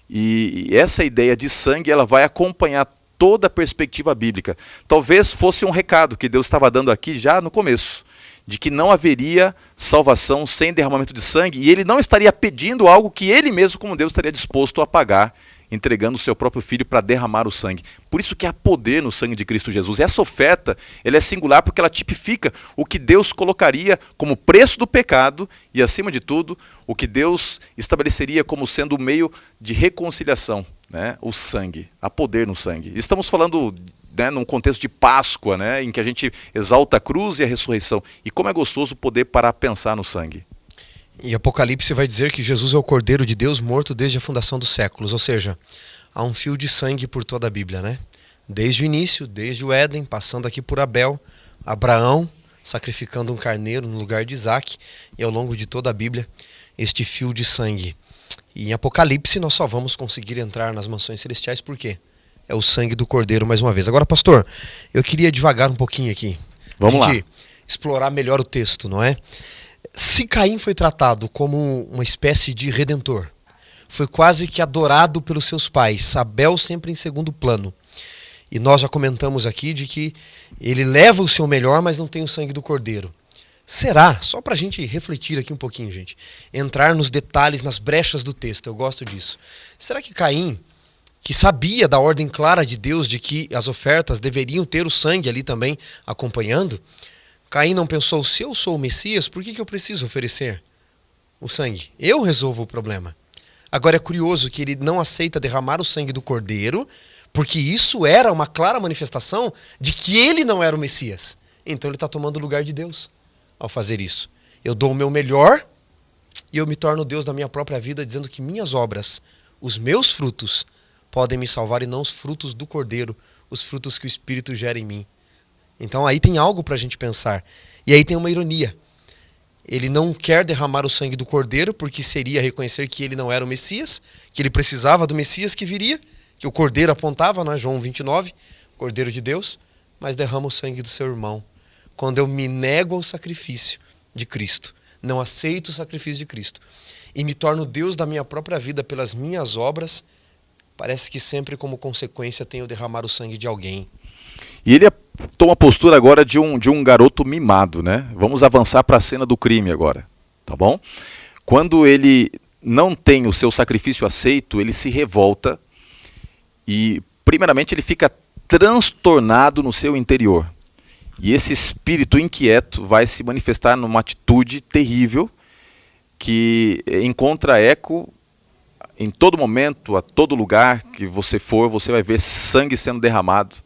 E essa ideia de sangue, ela vai acompanhar toda a perspectiva bíblica. Talvez fosse um recado que Deus estava dando aqui já no começo, de que não haveria salvação sem derramamento de sangue, e ele não estaria pedindo algo que ele mesmo, como Deus, estaria disposto a pagar, entregando o seu próprio filho para derramar o sangue. Por isso que há poder no sangue de Cristo Jesus. Essa oferta, ela é singular porque ela tipifica o que Deus colocaria como preço do pecado e, acima de tudo, o que Deus estabeleceria como sendo o meio de reconciliação, né? O sangue, há poder no sangue. Estamos falando, né, num contexto de Páscoa, né, em que a gente exalta a cruz e a ressurreição. E como é gostoso poder parar a pensar no sangue. E Apocalipse vai dizer que Jesus é o Cordeiro de Deus morto desde a fundação dos séculos. Ou seja, há um fio de sangue por toda a Bíblia, né? Desde o início, desde o Éden, passando aqui por Abel, Abraão, sacrificando um carneiro no lugar de Isaac, e ao longo de toda a Bíblia, este fio de sangue. E em Apocalipse nós só vamos conseguir entrar nas mansões celestiais, por quê? É o sangue do Cordeiro mais uma vez. Agora, pastor, eu queria devagar um pouquinho aqui. Vamos lá. Explorar melhor o texto, não é? Se Caim foi tratado como uma espécie de redentor, foi quase que adorado pelos seus pais, Abel sempre em segundo plano. E nós já comentamos aqui de que ele leva o seu melhor, mas não tem o sangue do Cordeiro. Será? Só para a gente refletir aqui um pouquinho, gente. Entrar nos detalhes, nas brechas do texto, eu gosto disso. Será que Caim, que sabia da ordem clara de Deus de que as ofertas deveriam ter o sangue ali também acompanhando, Caim não pensou, se eu sou o Messias, por que eu preciso oferecer o sangue? Eu resolvo o problema. Agora é curioso que ele não aceita derramar o sangue do Cordeiro, porque isso era uma clara manifestação de que ele não era o Messias. Então ele está tomando o lugar de Deus ao fazer isso. Eu dou o meu melhor e eu me torno Deus na minha própria vida, dizendo que minhas obras, os meus frutos, podem me salvar e não os frutos do Cordeiro, os frutos que o Espírito gera em mim. Então aí tem algo para a gente pensar. E aí tem uma ironia. Ele não quer derramar o sangue do Cordeiro porque seria reconhecer que ele não era o Messias, que ele precisava do Messias que viria, que o Cordeiro apontava, né? João 29, Cordeiro de Deus, mas derrama o sangue do seu irmão. Quando eu me nego ao sacrifício de Cristo, não aceito o sacrifício de Cristo e me torno Deus da minha própria vida pelas minhas obras, parece que sempre como consequência tenho derramar o sangue de alguém. E ele toma a postura agora de um garoto mimado, né? Vamos avançar para a cena do crime agora, tá bom? Quando ele não tem o seu sacrifício aceito, ele se revolta e, primeiramente, ele fica transtornado no seu interior. E esse espírito inquieto vai se manifestar numa atitude terrível que encontra eco em todo momento, a todo lugar que você for, você vai ver sangue sendo derramado.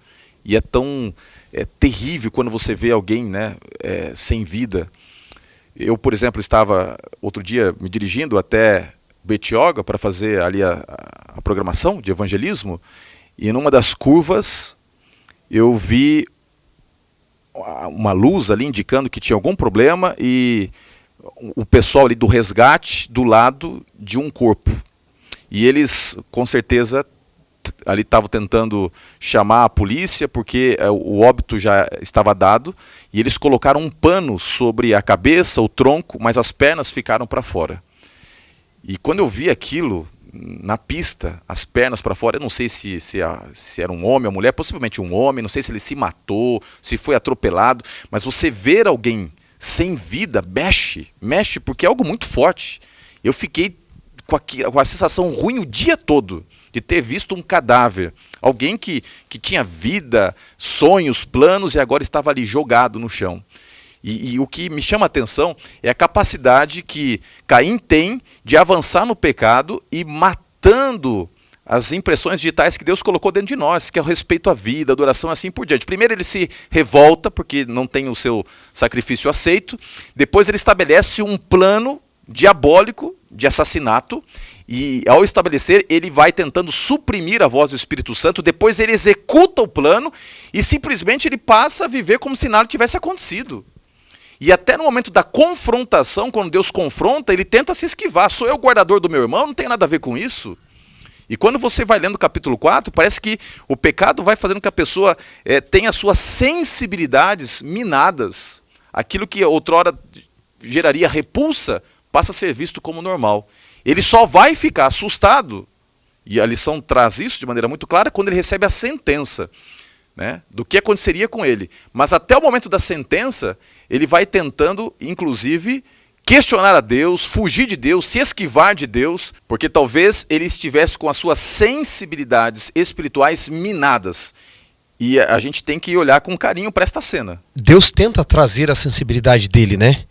E é terrível quando você vê alguém, né, sem vida. Eu, por exemplo, estava outro dia me dirigindo até Betioga para fazer ali a programação de evangelismo, e numa das curvas eu vi uma luz ali indicando que tinha algum problema e o pessoal ali do resgate do lado de um corpo. E eles, com certeza, ali estavam tentando chamar a polícia porque o óbito já estava dado, e eles colocaram um pano sobre a cabeça, o tronco, mas as pernas ficaram para fora. E quando eu vi aquilo na pista, as pernas para fora, eu não sei se era um homem ou mulher, possivelmente um homem, não sei se ele se matou, se foi atropelado, mas você ver alguém sem vida mexe porque é algo muito forte. Eu fiquei com a sensação ruim o dia todo de ter visto um cadáver, alguém que tinha vida, sonhos, planos, e agora estava ali jogado no chão. E o que me chama a atenção é a capacidade que Caim tem de avançar no pecado e matando as impressões digitais que Deus colocou dentro de nós, que é o respeito à vida, adoração e assim por diante. Primeiro ele se revolta porque não tem o seu sacrifício aceito, depois ele estabelece um plano diabólico de assassinato, E ao estabelecer, ele vai tentando suprimir a voz do Espírito Santo, depois ele executa o plano e simplesmente ele passa a viver como se nada tivesse acontecido. E até no momento da confrontação, quando Deus confronta, ele tenta se esquivar. Sou eu o guardador do meu irmão? Não tem nada a ver com isso. E quando você vai lendo o capítulo 4, parece que o pecado vai fazendo com que a pessoa tenha suas sensibilidades minadas. Aquilo que outrora geraria repulsa, passa a ser visto como normal. Ele só vai ficar assustado, e a lição traz isso de maneira muito clara, quando ele recebe a sentença, né, do que aconteceria com ele. Mas até o momento da sentença, ele vai tentando, inclusive, questionar a Deus, fugir de Deus, se esquivar de Deus, porque talvez ele estivesse com as suas sensibilidades espirituais minadas. E a gente tem que olhar com carinho para esta cena. Deus tenta trazer a sensibilidade dele, né,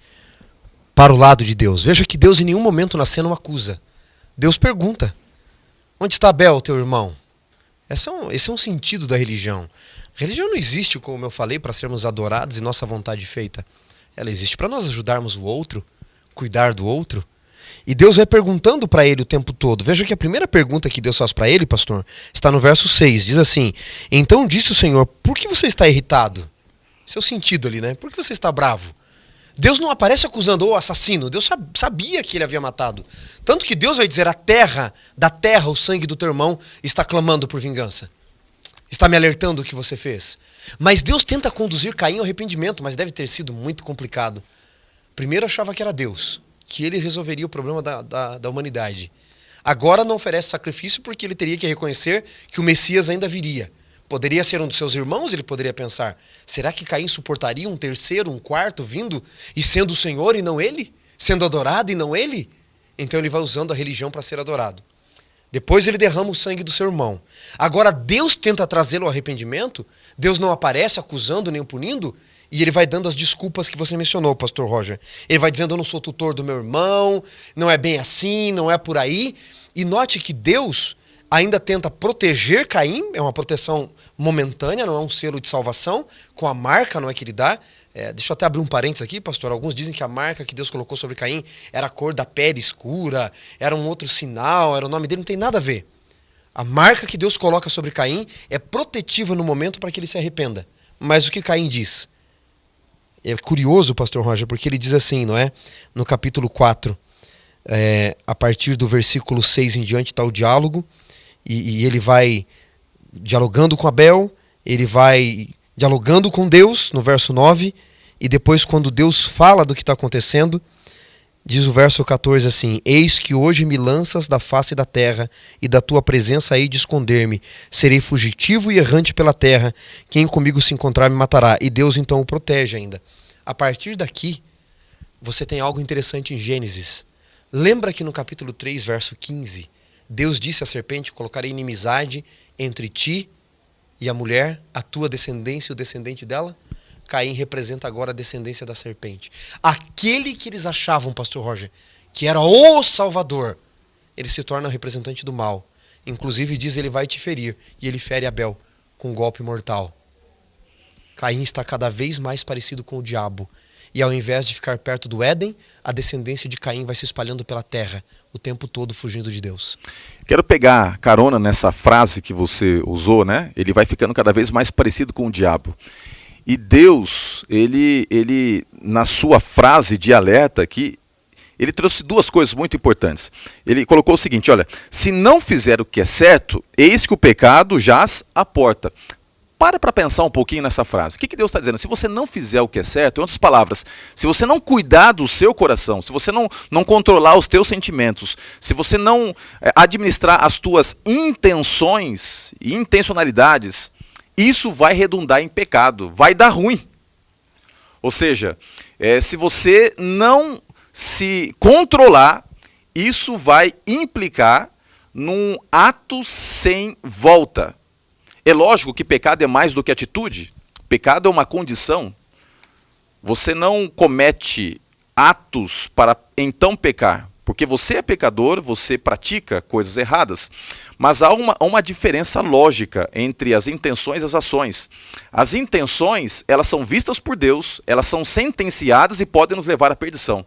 para o lado de Deus. Veja que Deus em nenhum momento na cena o acusa. Deus pergunta: onde está Abel, teu irmão? Esse é um sentido da religião. A religião não existe, como eu falei, para sermos adorados e nossa vontade feita. Ela existe para nós ajudarmos o outro, cuidar do outro. E Deus vai perguntando para ele o tempo todo. Veja que a primeira pergunta que Deus faz para ele, pastor, está no verso 6. Diz assim: então disse o Senhor, por que você está irritado? Esse é o sentido ali, né? Por que você está bravo? Deus não aparece acusando o assassino. Deus sabia que ele havia matado. Tanto que Deus vai dizer: da terra o sangue do teu irmão está clamando por vingança. Está me alertando o que você fez. Mas Deus tenta conduzir Caim ao arrependimento, mas deve ter sido muito complicado. Primeiro achava que era Deus, que ele resolveria o problema da humanidade. Agora não oferece sacrifício porque ele teria que reconhecer que o Messias ainda viria. Poderia ser um dos seus irmãos, ele poderia pensar: será que Caim suportaria um terceiro, um quarto vindo e sendo o Senhor e não ele? Sendo adorado e não ele? Então ele vai usando a religião para ser adorado. Depois ele derrama o sangue do seu irmão. Agora Deus tenta trazê-lo ao arrependimento. Deus não aparece acusando nem punindo. E ele vai dando as desculpas que você mencionou, pastor Roger. Ele vai dizendo: eu não sou tutor do meu irmão, não é bem assim, não é por aí. E note que Deus ainda tenta proteger Caim, é uma proteção momentânea, não é um selo de salvação, com a marca, não é que ele dá. Deixa eu até abrir um parênteses aqui, pastor. Alguns dizem que a marca que Deus colocou sobre Caim era a cor da pele escura, era um outro sinal, era o nome dele, não tem nada a ver. A marca que Deus coloca sobre Caim é protetiva no momento para que ele se arrependa. Mas o que Caim diz? É curioso, pastor Roger, porque ele diz assim, não é? No capítulo 4, a partir do versículo 6 em diante está o diálogo, e ele vai dialogando com Abel, ele vai dialogando com Deus, no verso 9, e depois quando Deus fala do que está acontecendo, diz o verso 14 assim: eis que hoje me lanças da face da terra, e da tua presença hei de esconder-me. Serei fugitivo e errante pela terra, quem comigo se encontrar me matará. E Deus então o protege ainda. A partir daqui, você tem algo interessante em Gênesis. Lembra que no capítulo 3, verso 15, Deus disse à serpente: colocarei inimizade entre ti e a mulher, a tua descendência e o descendente dela? Caim representa agora a descendência da serpente. Aquele que eles achavam, pastor Roger, que era o Salvador, ele se torna o representante do mal. Inclusive diz: ele vai te ferir. E ele fere Abel com um golpe mortal. Caim está cada vez mais parecido com o diabo. E ao invés de ficar perto do Éden, a descendência de Caim vai se espalhando pela terra, o tempo todo fugindo de Deus. Quero pegar carona nessa frase que você usou, né? Ele vai ficando cada vez mais parecido com o diabo. E Deus, ele na sua frase de alerta aqui, ele trouxe duas coisas muito importantes. Ele colocou o seguinte: olha, se não fizer o que é certo, eis que o pecado jaz à porta. Para pensar um pouquinho nessa frase. O que Deus está dizendo? Se você não fizer o que é certo, em outras palavras, se você não cuidar do seu coração, se você não controlar os teus sentimentos, se você não administrar as tuas intenções e intencionalidades, isso vai redundar em pecado, vai dar ruim. Ou seja, se você não se controlar, isso vai implicar num ato sem volta. É lógico que pecado é mais do que atitude. Pecado é uma condição. Você não comete atos para então pecar. Porque você é pecador, você pratica coisas erradas. Mas há uma diferença lógica entre as intenções e as ações. As intenções, elas são vistas por Deus, elas são sentenciadas e podem nos levar à perdição.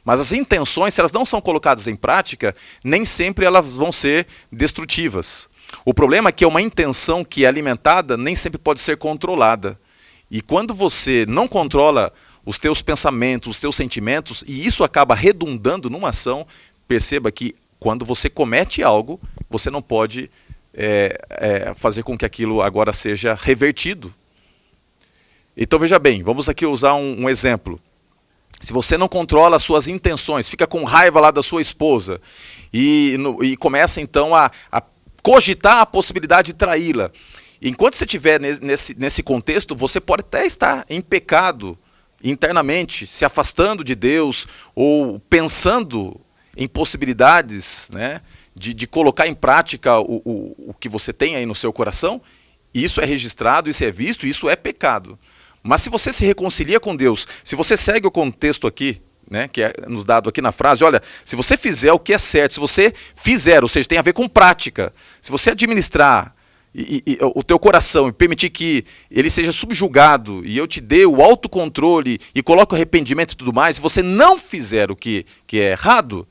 Mas as intenções, se elas não são colocadas em prática, nem sempre elas vão ser destrutivas. O problema é que uma intenção que é alimentada nem sempre pode ser controlada. E quando você não controla os teus pensamentos, os teus sentimentos, e isso acaba redundando numa ação, perceba que quando você comete algo, você não pode fazer com que aquilo agora seja revertido. Então veja bem, vamos aqui usar um exemplo. Se você não controla as suas intenções, fica com raiva lá da sua esposa e começa então a cogitar a possibilidade de traí-la. Enquanto você estiver nesse contexto, você pode até estar em pecado internamente, se afastando de Deus ou pensando em possibilidades, né, de colocar em prática o que você tem aí no seu coração. Isso é registrado, isso é visto, isso é pecado. Mas se você se reconcilia com Deus, se você segue o contexto aqui, né, que é nos dado aqui na frase, olha, se você fizer o que é certo, se você fizer, ou seja, tem a ver com prática, se você administrar o teu coração e permitir que ele seja subjugado e eu te dê o autocontrole e coloque o arrependimento e tudo mais, se você não fizer o que é errado,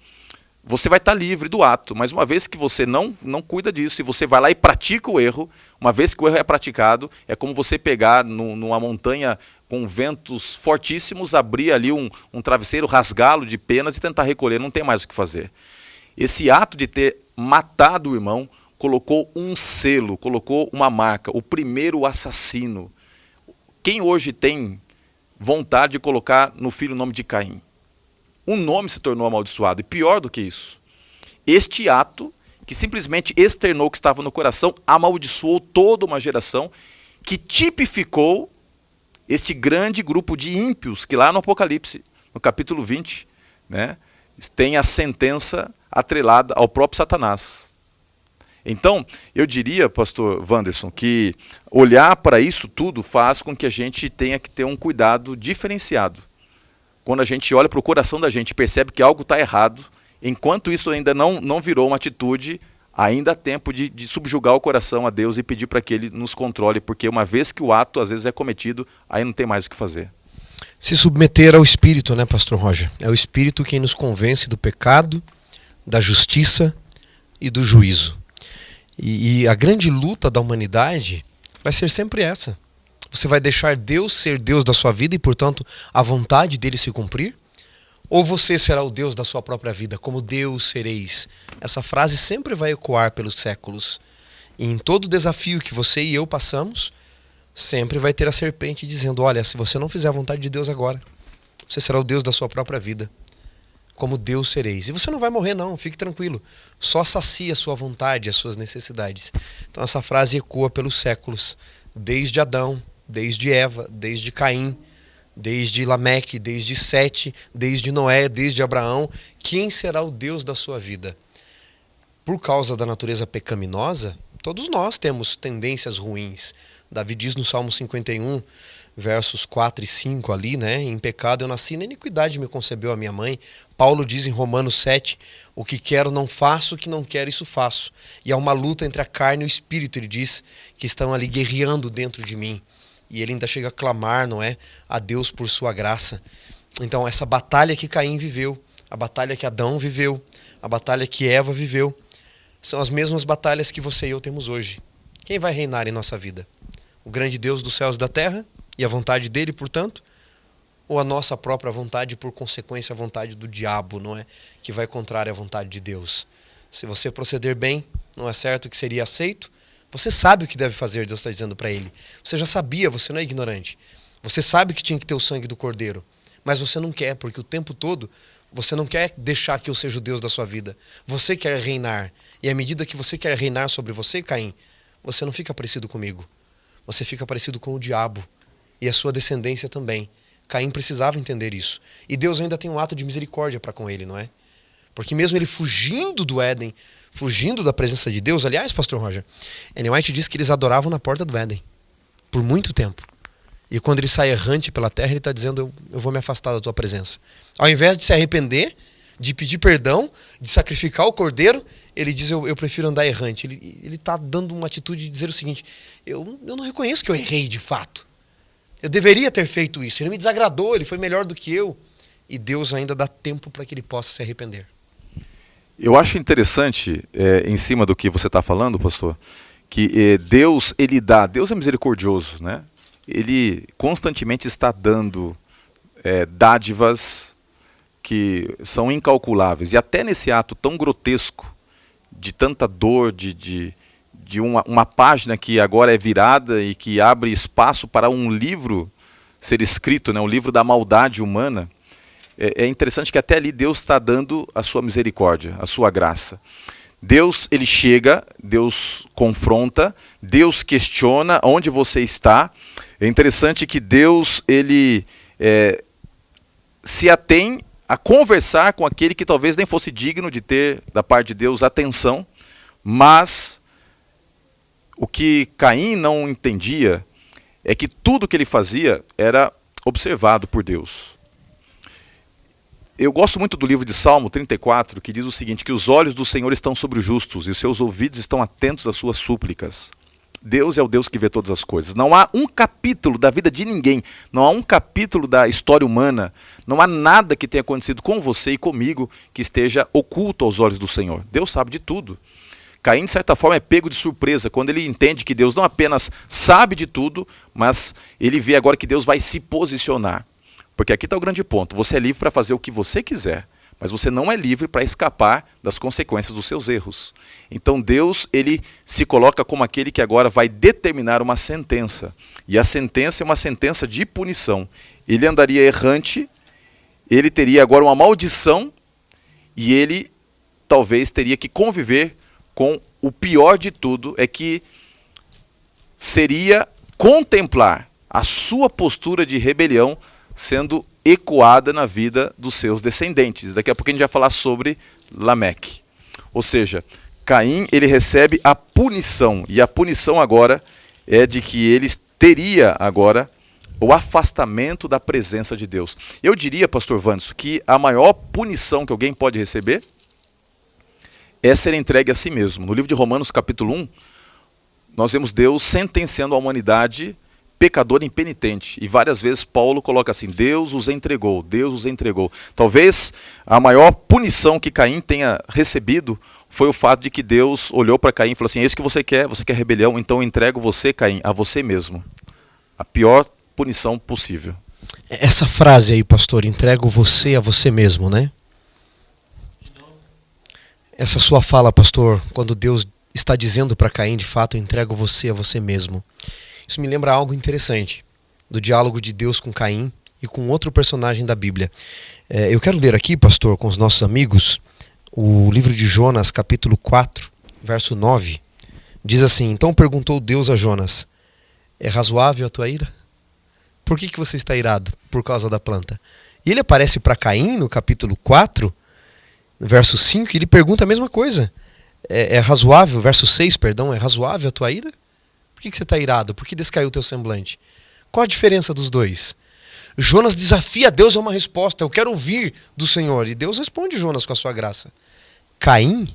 você vai estar livre do ato. Mas uma vez que você não cuida disso e você vai lá e pratica o erro, uma vez que o erro é praticado, é como você pegar numa montanha com ventos fortíssimos, abrir ali um travesseiro, rasgá-lo de penas e tentar recolher, não tem mais o que fazer. Esse ato de ter matado o irmão colocou um selo, colocou uma marca, o primeiro assassino. Quem hoje tem vontade de colocar no filho o nome de Caim? O nome se tornou amaldiçoado, e pior do que isso, este ato, que simplesmente externou o que estava no coração, amaldiçoou toda uma geração, que tipificou este grande grupo de ímpios, que lá no Apocalipse, no capítulo 20, né, tem a sentença atrelada ao próprio Satanás. Então, eu diria, pastor Wanderson, que olhar para isso tudo faz com que a gente tenha que ter um cuidado diferenciado. Quando a gente olha para o coração da gente e percebe que algo está errado, enquanto isso ainda não virou uma atitude, ainda há tempo de subjugar o coração a Deus e pedir para que Ele nos controle, porque uma vez que o ato às vezes é cometido, aí não tem mais o que fazer. Se submeter ao Espírito, né, pastor Roger? É o Espírito quem nos convence do pecado, da justiça e do juízo. E a grande luta da humanidade vai ser sempre essa. Você vai deixar Deus ser Deus da sua vida e, portanto, a vontade dele se cumprir? Ou você será o Deus da sua própria vida, como Deus sereis? Essa frase sempre vai ecoar pelos séculos. E em todo desafio que você e eu passamos, sempre vai ter a serpente dizendo, olha, se você não fizer a vontade de Deus agora, você será o Deus da sua própria vida. Como Deus sereis. E você não vai morrer não, fique tranquilo. Só sacia a sua vontade, as suas necessidades. Então essa frase ecoa pelos séculos. Desde Adão, desde Eva, desde Caim, desde Lameque, desde Sete, desde Noé, desde Abraão. Quem será o Deus da sua vida? Por causa da natureza pecaminosa, todos nós temos tendências ruins. Davi diz no Salmo 51, versos 4 e 5 ali, né? Em pecado eu nasci, na iniquidade me concebeu a minha mãe. Paulo diz em Romanos 7, o que quero não faço, o que não quero isso faço. E há uma luta entre a carne e o espírito, ele diz, que estão ali guerreando dentro de mim. E ele ainda chega a clamar, não é? A Deus por sua graça. Então essa batalha que Caim viveu, a batalha que Adão viveu, a batalha que Eva viveu, são as mesmas batalhas que você e eu temos hoje. Quem vai reinar em nossa vida? O grande Deus dos céus e da terra? E a vontade dele, portanto, ou a nossa própria vontade, por consequência, a vontade do diabo, não é? Que vai contrária à vontade de Deus. Se você proceder bem, não é certo que seria aceito? Você sabe o que deve fazer, Deus está dizendo para ele. Você já sabia, você não é ignorante. Você sabe que tinha que ter o sangue do cordeiro, mas você não quer, porque o tempo todo você não quer deixar que eu seja o Deus da sua vida. Você quer reinar. E à medida que você quer reinar sobre você, Caim, você não fica parecido comigo. Você fica parecido com o diabo. E a sua descendência também. Caim precisava entender isso. E Deus ainda tem um ato de misericórdia para com ele, não é? Porque mesmo ele fugindo do Éden, fugindo da presença de Deus, aliás, pastor Roger, Ellen White diz que eles adoravam na porta do Éden, por muito tempo. E quando ele sai errante pela terra, ele está dizendo, eu vou me afastar da tua presença. Ao invés de se arrepender, de pedir perdão, de sacrificar o cordeiro, ele diz, eu prefiro andar errante. Ele está dando uma atitude de dizer o seguinte, eu não reconheço que eu errei de fato. Eu deveria ter feito isso. Ele me desagradou, ele foi melhor do que eu. e Deus ainda dá tempo para que ele possa se arrepender. Eu acho interessante, em cima do que você está falando, pastor, que Deus é misericordioso, né? Ele constantemente está dando dádivas que são incalculáveis. E até nesse ato tão grotesco, de tanta dor, de uma página que agora é virada e que abre espaço para um livro ser escrito, né? O livro da maldade humana, é interessante que até ali Deus está dando a sua misericórdia, a sua graça. Deus, ele chega, Deus confronta, Deus questiona onde você está. É interessante que Deus, ele se atém a conversar com aquele que talvez nem fosse digno de ter, da parte de Deus, atenção, mas o que Caim não entendia é que tudo que ele fazia era observado por Deus. Eu gosto muito do livro de Salmo 34, que diz o seguinte, que os olhos do Senhor estão sobre os justos e os seus ouvidos estão atentos às suas súplicas. Deus é o Deus que vê todas as coisas. Não há um capítulo da vida de ninguém, não há um capítulo da história humana, não há nada que tenha acontecido com você e comigo que esteja oculto aos olhos do Senhor. Deus sabe de tudo. Caim, de certa forma, é pego de surpresa quando ele entende que Deus não apenas sabe de tudo, mas ele vê agora que Deus vai se posicionar. Porque aqui está o grande ponto, você é livre para fazer o que você quiser, mas você não é livre para escapar das consequências dos seus erros. Então Deus, ele se coloca como aquele que agora vai determinar uma sentença. E a sentença é uma sentença de punição. Ele andaria errante, ele teria agora uma maldição, e ele talvez teria que conviver com o pior de tudo, é que seria contemplar a sua postura de rebelião sendo ecoada na vida dos seus descendentes. Daqui a pouco a gente vai falar sobre Lameque. Ou seja, Caim, ele recebe a punição, e a punição agora é de que ele teria agora o afastamento da presença de Deus. Eu diria, pastor Vanso, que a maior punição que alguém pode receber é ser entregue a si mesmo. No livro de Romanos, capítulo 1, nós vemos Deus sentenciando a humanidade pecador impenitente. E várias vezes Paulo coloca assim, Deus os entregou, Deus os entregou. Talvez a maior punição que Caim tenha recebido foi o fato de que Deus olhou para Caim e falou assim, é isso que você quer rebelião, então eu entrego você, Caim, a você mesmo. A pior punição possível. Essa frase aí, pastor, entrego você a você mesmo, né? Essa sua fala, pastor, quando Deus está dizendo para Caim, de fato, eu entrego você a você mesmo. Isso me lembra algo interessante, do diálogo de Deus com Caim e com outro personagem da Bíblia. Eu quero ler aqui, pastor, com os nossos amigos, o livro de Jonas, capítulo 4, verso 9. Diz assim, então perguntou Deus a Jonas, é razoável a tua ira? Por que você está irado? Por causa da planta. E ele aparece para Caim no capítulo 4, verso 5, e ele pergunta a mesma coisa. É razoável, verso 6, perdão, é razoável a tua ira? Por que você está irado? Por que descaiu o teu semblante? Qual a diferença dos dois? Jonas desafia a Deus a uma resposta. Eu quero ouvir do Senhor. E Deus responde Jonas com a sua graça. Caim,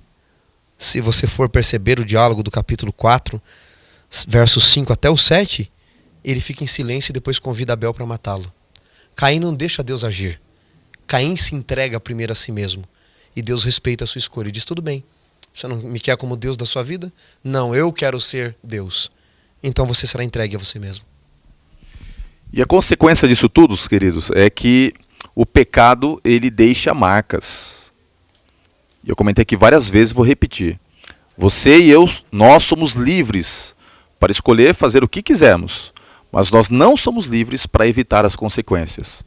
se você for perceber o diálogo do capítulo 4, versos 5 até o 7, ele fica em silêncio e depois convida Abel para matá-lo. Caim não deixa Deus agir. Caim se entrega primeiro a si mesmo. E Deus respeita a sua escolha e diz, tudo bem. Você não me quer como Deus da sua vida? Não, eu quero ser Deus. Então você será entregue a você mesmo. E a consequência disso tudo, queridos, é que o pecado, ele deixa marcas. Eu comentei aqui várias vezes, vou repetir. Você e eu, nós somos livres para escolher fazer o que quisermos, mas nós não somos livres para evitar as consequências.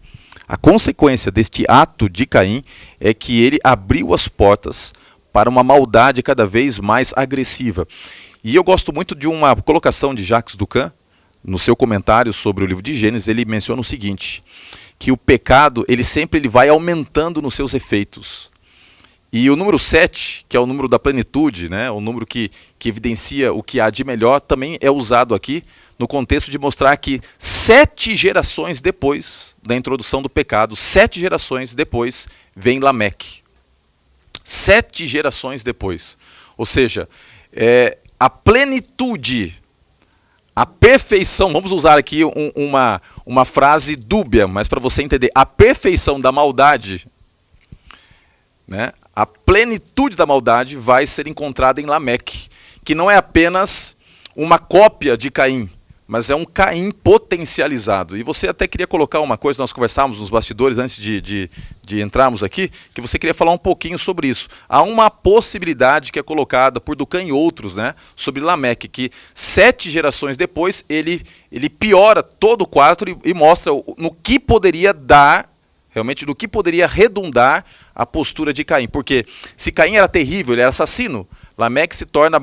A consequência deste ato de Caim é que ele abriu as portas para uma maldade cada vez mais agressiva. E eu gosto muito de uma colocação de Jacques Ducan, no seu comentário sobre o livro de Gênesis, ele menciona o seguinte, que o pecado, ele sempre vai aumentando nos seus efeitos. E o número 7, que é o número da plenitude, né, o número que evidencia o que há de melhor, também é usado aqui no contexto de mostrar que 7 gerações depois da introdução do pecado, 7 gerações depois, vem Lameque. 7 gerações depois. Ou seja, a plenitude, A perfeição, vamos usar aqui uma frase dúbia, mas para você entender, a perfeição da maldade, né, a plenitude da maldade vai ser encontrada em Lameque, que não é apenas uma cópia de Caim, mas é um Caim potencializado. E você até queria colocar uma coisa, nós conversávamos nos bastidores antes de entrarmos aqui, que você queria falar um pouquinho sobre isso. Há uma possibilidade que é colocada por Ducan e outros, né, sobre Lameque, que 7 gerações depois ele piora todo o quadro e mostra no que poderia dar, realmente no que poderia redundar a postura de Caim. Porque se Caim era terrível, ele era assassino, Lameque se torna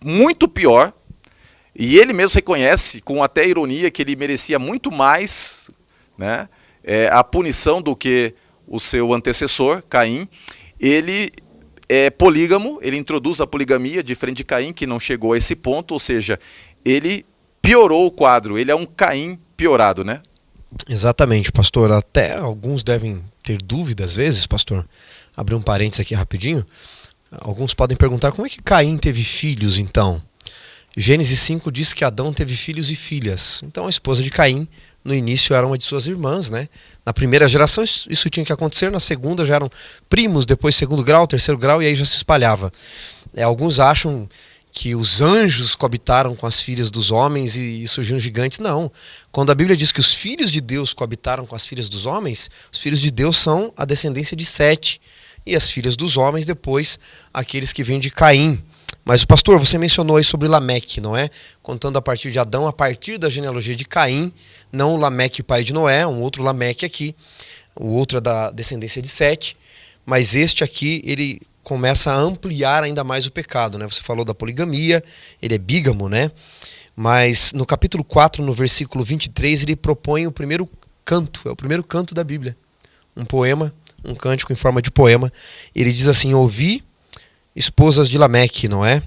muito pior. E ele mesmo reconhece, com até ironia, que ele merecia muito mais, né, a punição do que o seu antecessor, Caim. Ele é polígamo, ele introduz a poligamia, diferente de Caim, que não chegou a esse ponto, ou seja, ele piorou o quadro, ele é um Caim piorado, né? Exatamente, pastor. Até alguns devem ter dúvidas às vezes, pastor. Abrir um parênteses aqui rapidinho. Alguns podem perguntar, como é que Caim teve filhos, então? Gênesis 5 diz que Adão teve filhos e filhas. Então a esposa de Caim, no início, era uma de suas irmãs, né? Na primeira geração isso tinha que acontecer, na segunda já eram primos, depois segundo grau, terceiro grau, e aí já se espalhava. Alguns acham que os anjos coabitaram com as filhas dos homens e surgiram gigantes. Não. Quando a Bíblia diz que os filhos de Deus coabitaram com as filhas dos homens, os filhos de Deus são a descendência de Sete. E as filhas dos homens, depois, aqueles que vêm de Caim. Mas, pastor, você mencionou aí sobre Lameque, não é? Contando a partir de Adão, a partir da genealogia de Caim, não o Lameque, pai de Noé, um outro Lameque aqui, o outro é da descendência de Sete, mas este aqui, ele começa a ampliar ainda mais o pecado, né? Você falou da poligamia, ele é bígamo, né? Mas no capítulo 4, no versículo 23, ele propõe o primeiro canto, é o primeiro canto da Bíblia, um poema, um cântico em forma de poema. Ele diz assim: ouvi, esposas de Lameque, não é?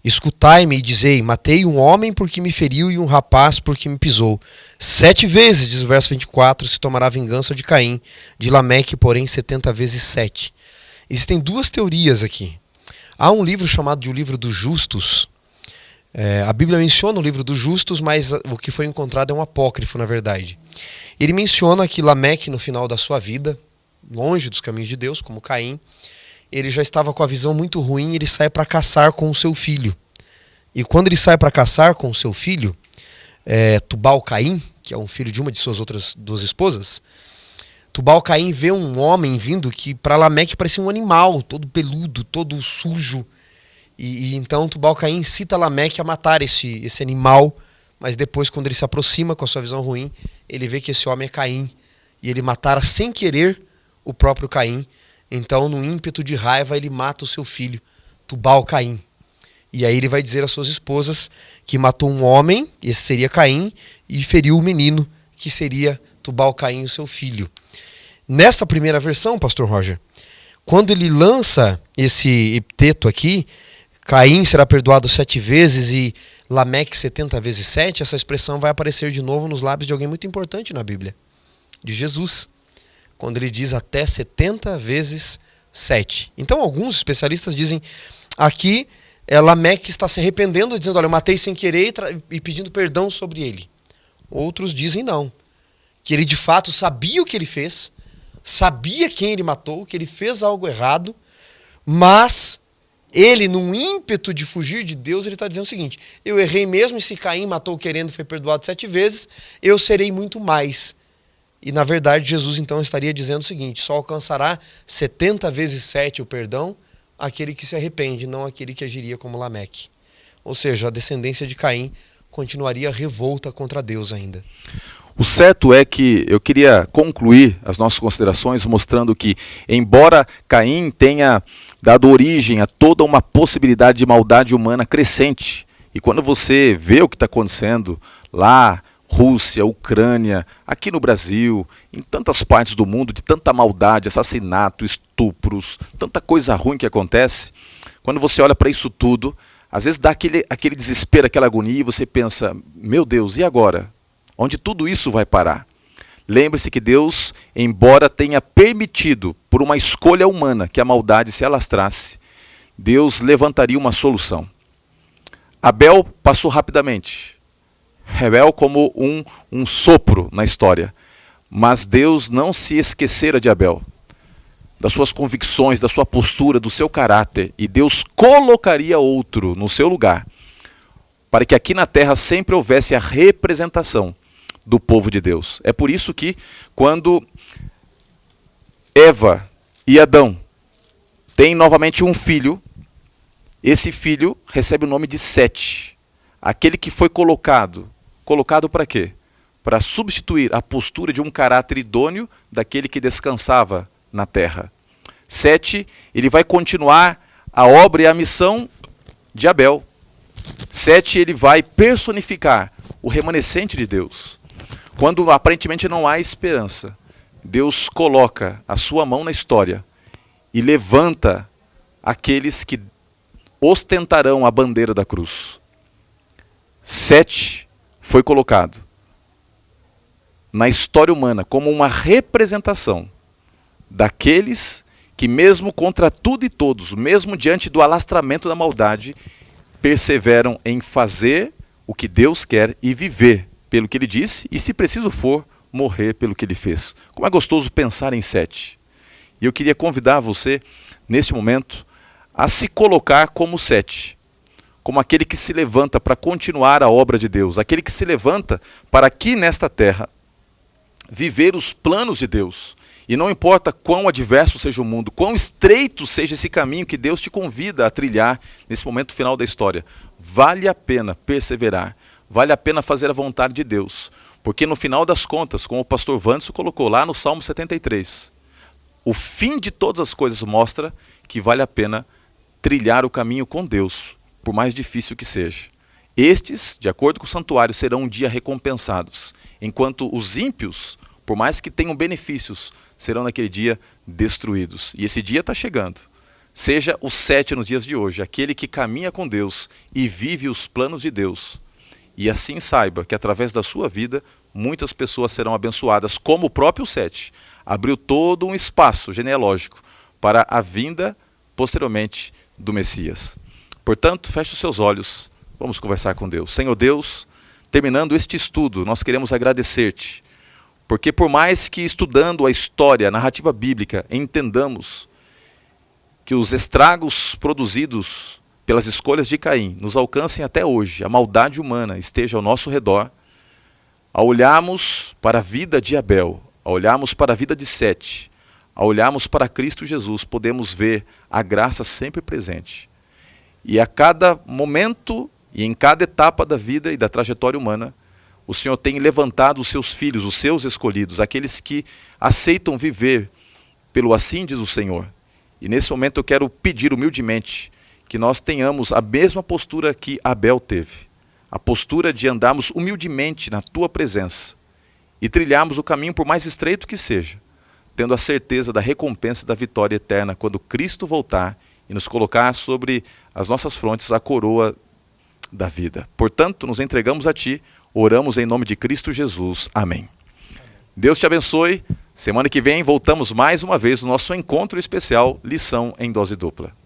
Escutai-me e dizei, matei um homem porque me feriu e um rapaz porque me pisou. 7 vezes, diz o verso 24, se tomará vingança de Caim, de Lameque, porém 70 vezes 7. Existem 2 teorias aqui. Há um livro chamado de O Livro dos Justos. A Bíblia menciona o Livro dos Justos, mas o que foi encontrado é um apócrifo, na verdade. Ele menciona que Lameque, no final da sua vida, longe dos caminhos de Deus, como Caim, ele já estava com a visão muito ruim, ele sai para caçar com o seu filho. E quando ele sai para caçar com o seu filho, Tubal-Caim, que é um filho de uma de suas outras 2 esposas, Tubal-Caim vê um homem vindo que para Lameque parecia um animal, todo peludo, todo sujo. E então Tubal-Caim incita Lameque a matar esse animal, mas depois, quando ele se aproxima com a sua visão ruim, ele vê que esse homem é Caim, e ele matara sem querer o próprio Caim. Então, no ímpeto de raiva, ele mata o seu filho, Tubal-Caim. E aí ele vai dizer às suas esposas que matou um homem, esse seria Caim, e feriu o menino, que seria Tubal-Caim, o seu filho. Nessa primeira versão, pastor Roger, quando ele lança esse epiteto aqui, Caim será perdoado 7 vezes e Lameque 70 vezes 7, essa expressão vai aparecer de novo nos lábios de alguém muito importante na Bíblia, de Jesus, quando ele diz até 70 vezes 7. Então alguns especialistas dizem, aqui Lameque está se arrependendo, dizendo, olha, eu matei sem querer e pedindo perdão sobre ele. Outros dizem não, que ele de fato sabia o que ele fez, sabia quem ele matou, que ele fez algo errado, mas ele, num ímpeto de fugir de Deus, ele está dizendo o seguinte, eu errei mesmo, e se Caim matou querendo e foi perdoado 7 vezes, eu serei muito mais. E na verdade Jesus então estaria dizendo o seguinte, só alcançará 70 vezes 7 o perdão aquele que se arrepende, não aquele que agiria como Lameque. Ou seja, a descendência de Caim continuaria revolta contra Deus ainda. O certo é que eu queria concluir as nossas considerações mostrando que, embora Caim tenha dado origem a toda uma possibilidade de maldade humana crescente, e quando você vê o que está acontecendo lá, Rússia, Ucrânia, aqui no Brasil, em tantas partes do mundo, de tanta maldade, assassinato, estupros, tanta coisa ruim que acontece, quando você olha para isso tudo, às vezes dá aquele desespero, aquela agonia, e você pensa, meu Deus, e agora? Onde tudo isso vai parar? Lembre-se que Deus, embora tenha permitido, por uma escolha humana, que a maldade se alastrasse, Deus levantaria uma solução. Abel passou rapidamente. Abel como um sopro na história. Mas Deus não se esquecera de Abel, das suas convicções, da sua postura, do seu caráter. E Deus colocaria outro no seu lugar, para que aqui na terra sempre houvesse a representação do povo de Deus. É por isso que quando Eva e Adão têm novamente um filho, esse filho recebe o nome de Sete. Aquele que foi colocado para quê? Para substituir a postura de um caráter idôneo daquele que descansava na terra. Sete, ele vai continuar a obra e a missão de Abel. Sete, ele vai personificar o remanescente de Deus. Quando aparentemente não há esperança, Deus coloca a sua mão na história e levanta aqueles que ostentarão a bandeira da cruz. Sete foi colocado na história humana como uma representação daqueles que, mesmo contra tudo e todos, mesmo diante do alastramento da maldade, perseveram em fazer o que Deus quer e viver pelo que Ele disse e, se preciso for, morrer pelo que Ele fez. Como é gostoso pensar em Sete. E eu queria convidar você, neste momento, a se colocar como Sete, como aquele que se levanta para continuar a obra de Deus, aquele que se levanta para aqui nesta terra viver os planos de Deus. E não importa quão adverso seja o mundo, quão estreito seja esse caminho que Deus te convida a trilhar nesse momento final da história, vale a pena perseverar, vale a pena fazer a vontade de Deus, porque no final das contas, como o pastor Vanderson colocou lá no Salmo 73, o fim de todas as coisas mostra que vale a pena trilhar o caminho com Deus, por mais difícil que seja. Estes, de acordo com o santuário, serão um dia recompensados, enquanto os ímpios, por mais que tenham benefícios, serão naquele dia destruídos. E esse dia está chegando. Seja o Sete nos dias de hoje, aquele que caminha com Deus e vive os planos de Deus. E assim saiba que através da sua vida, muitas pessoas serão abençoadas, como o próprio Sete abriu todo um espaço genealógico para a vinda, posteriormente, do Messias. Portanto, feche os seus olhos, vamos conversar com Deus. Senhor Deus, terminando este estudo, nós queremos agradecer-te, porque por mais que estudando a história, a narrativa bíblica, entendamos que os estragos produzidos pelas escolhas de Caim nos alcancem até hoje, a maldade humana esteja ao nosso redor, ao olharmos para a vida de Abel, ao olharmos para a vida de Sete, ao olharmos para Cristo Jesus, podemos ver a graça sempre presente. E a cada momento e em cada etapa da vida e da trajetória humana, o Senhor tem levantado os seus filhos, os seus escolhidos, aqueles que aceitam viver pelo assim diz o Senhor. E nesse momento eu quero pedir humildemente que nós tenhamos a mesma postura que Abel teve. A postura de andarmos humildemente na tua presença e trilharmos o caminho por mais estreito que seja, tendo a certeza da recompensa da vitória eterna quando Cristo voltar e nos colocar sobre as nossas frontes a coroa da vida. Portanto, nos entregamos a Ti, oramos em nome de Cristo Jesus. Amém. Deus te abençoe. Semana que vem voltamos mais uma vez no nosso encontro especial Lição em Dose Dupla.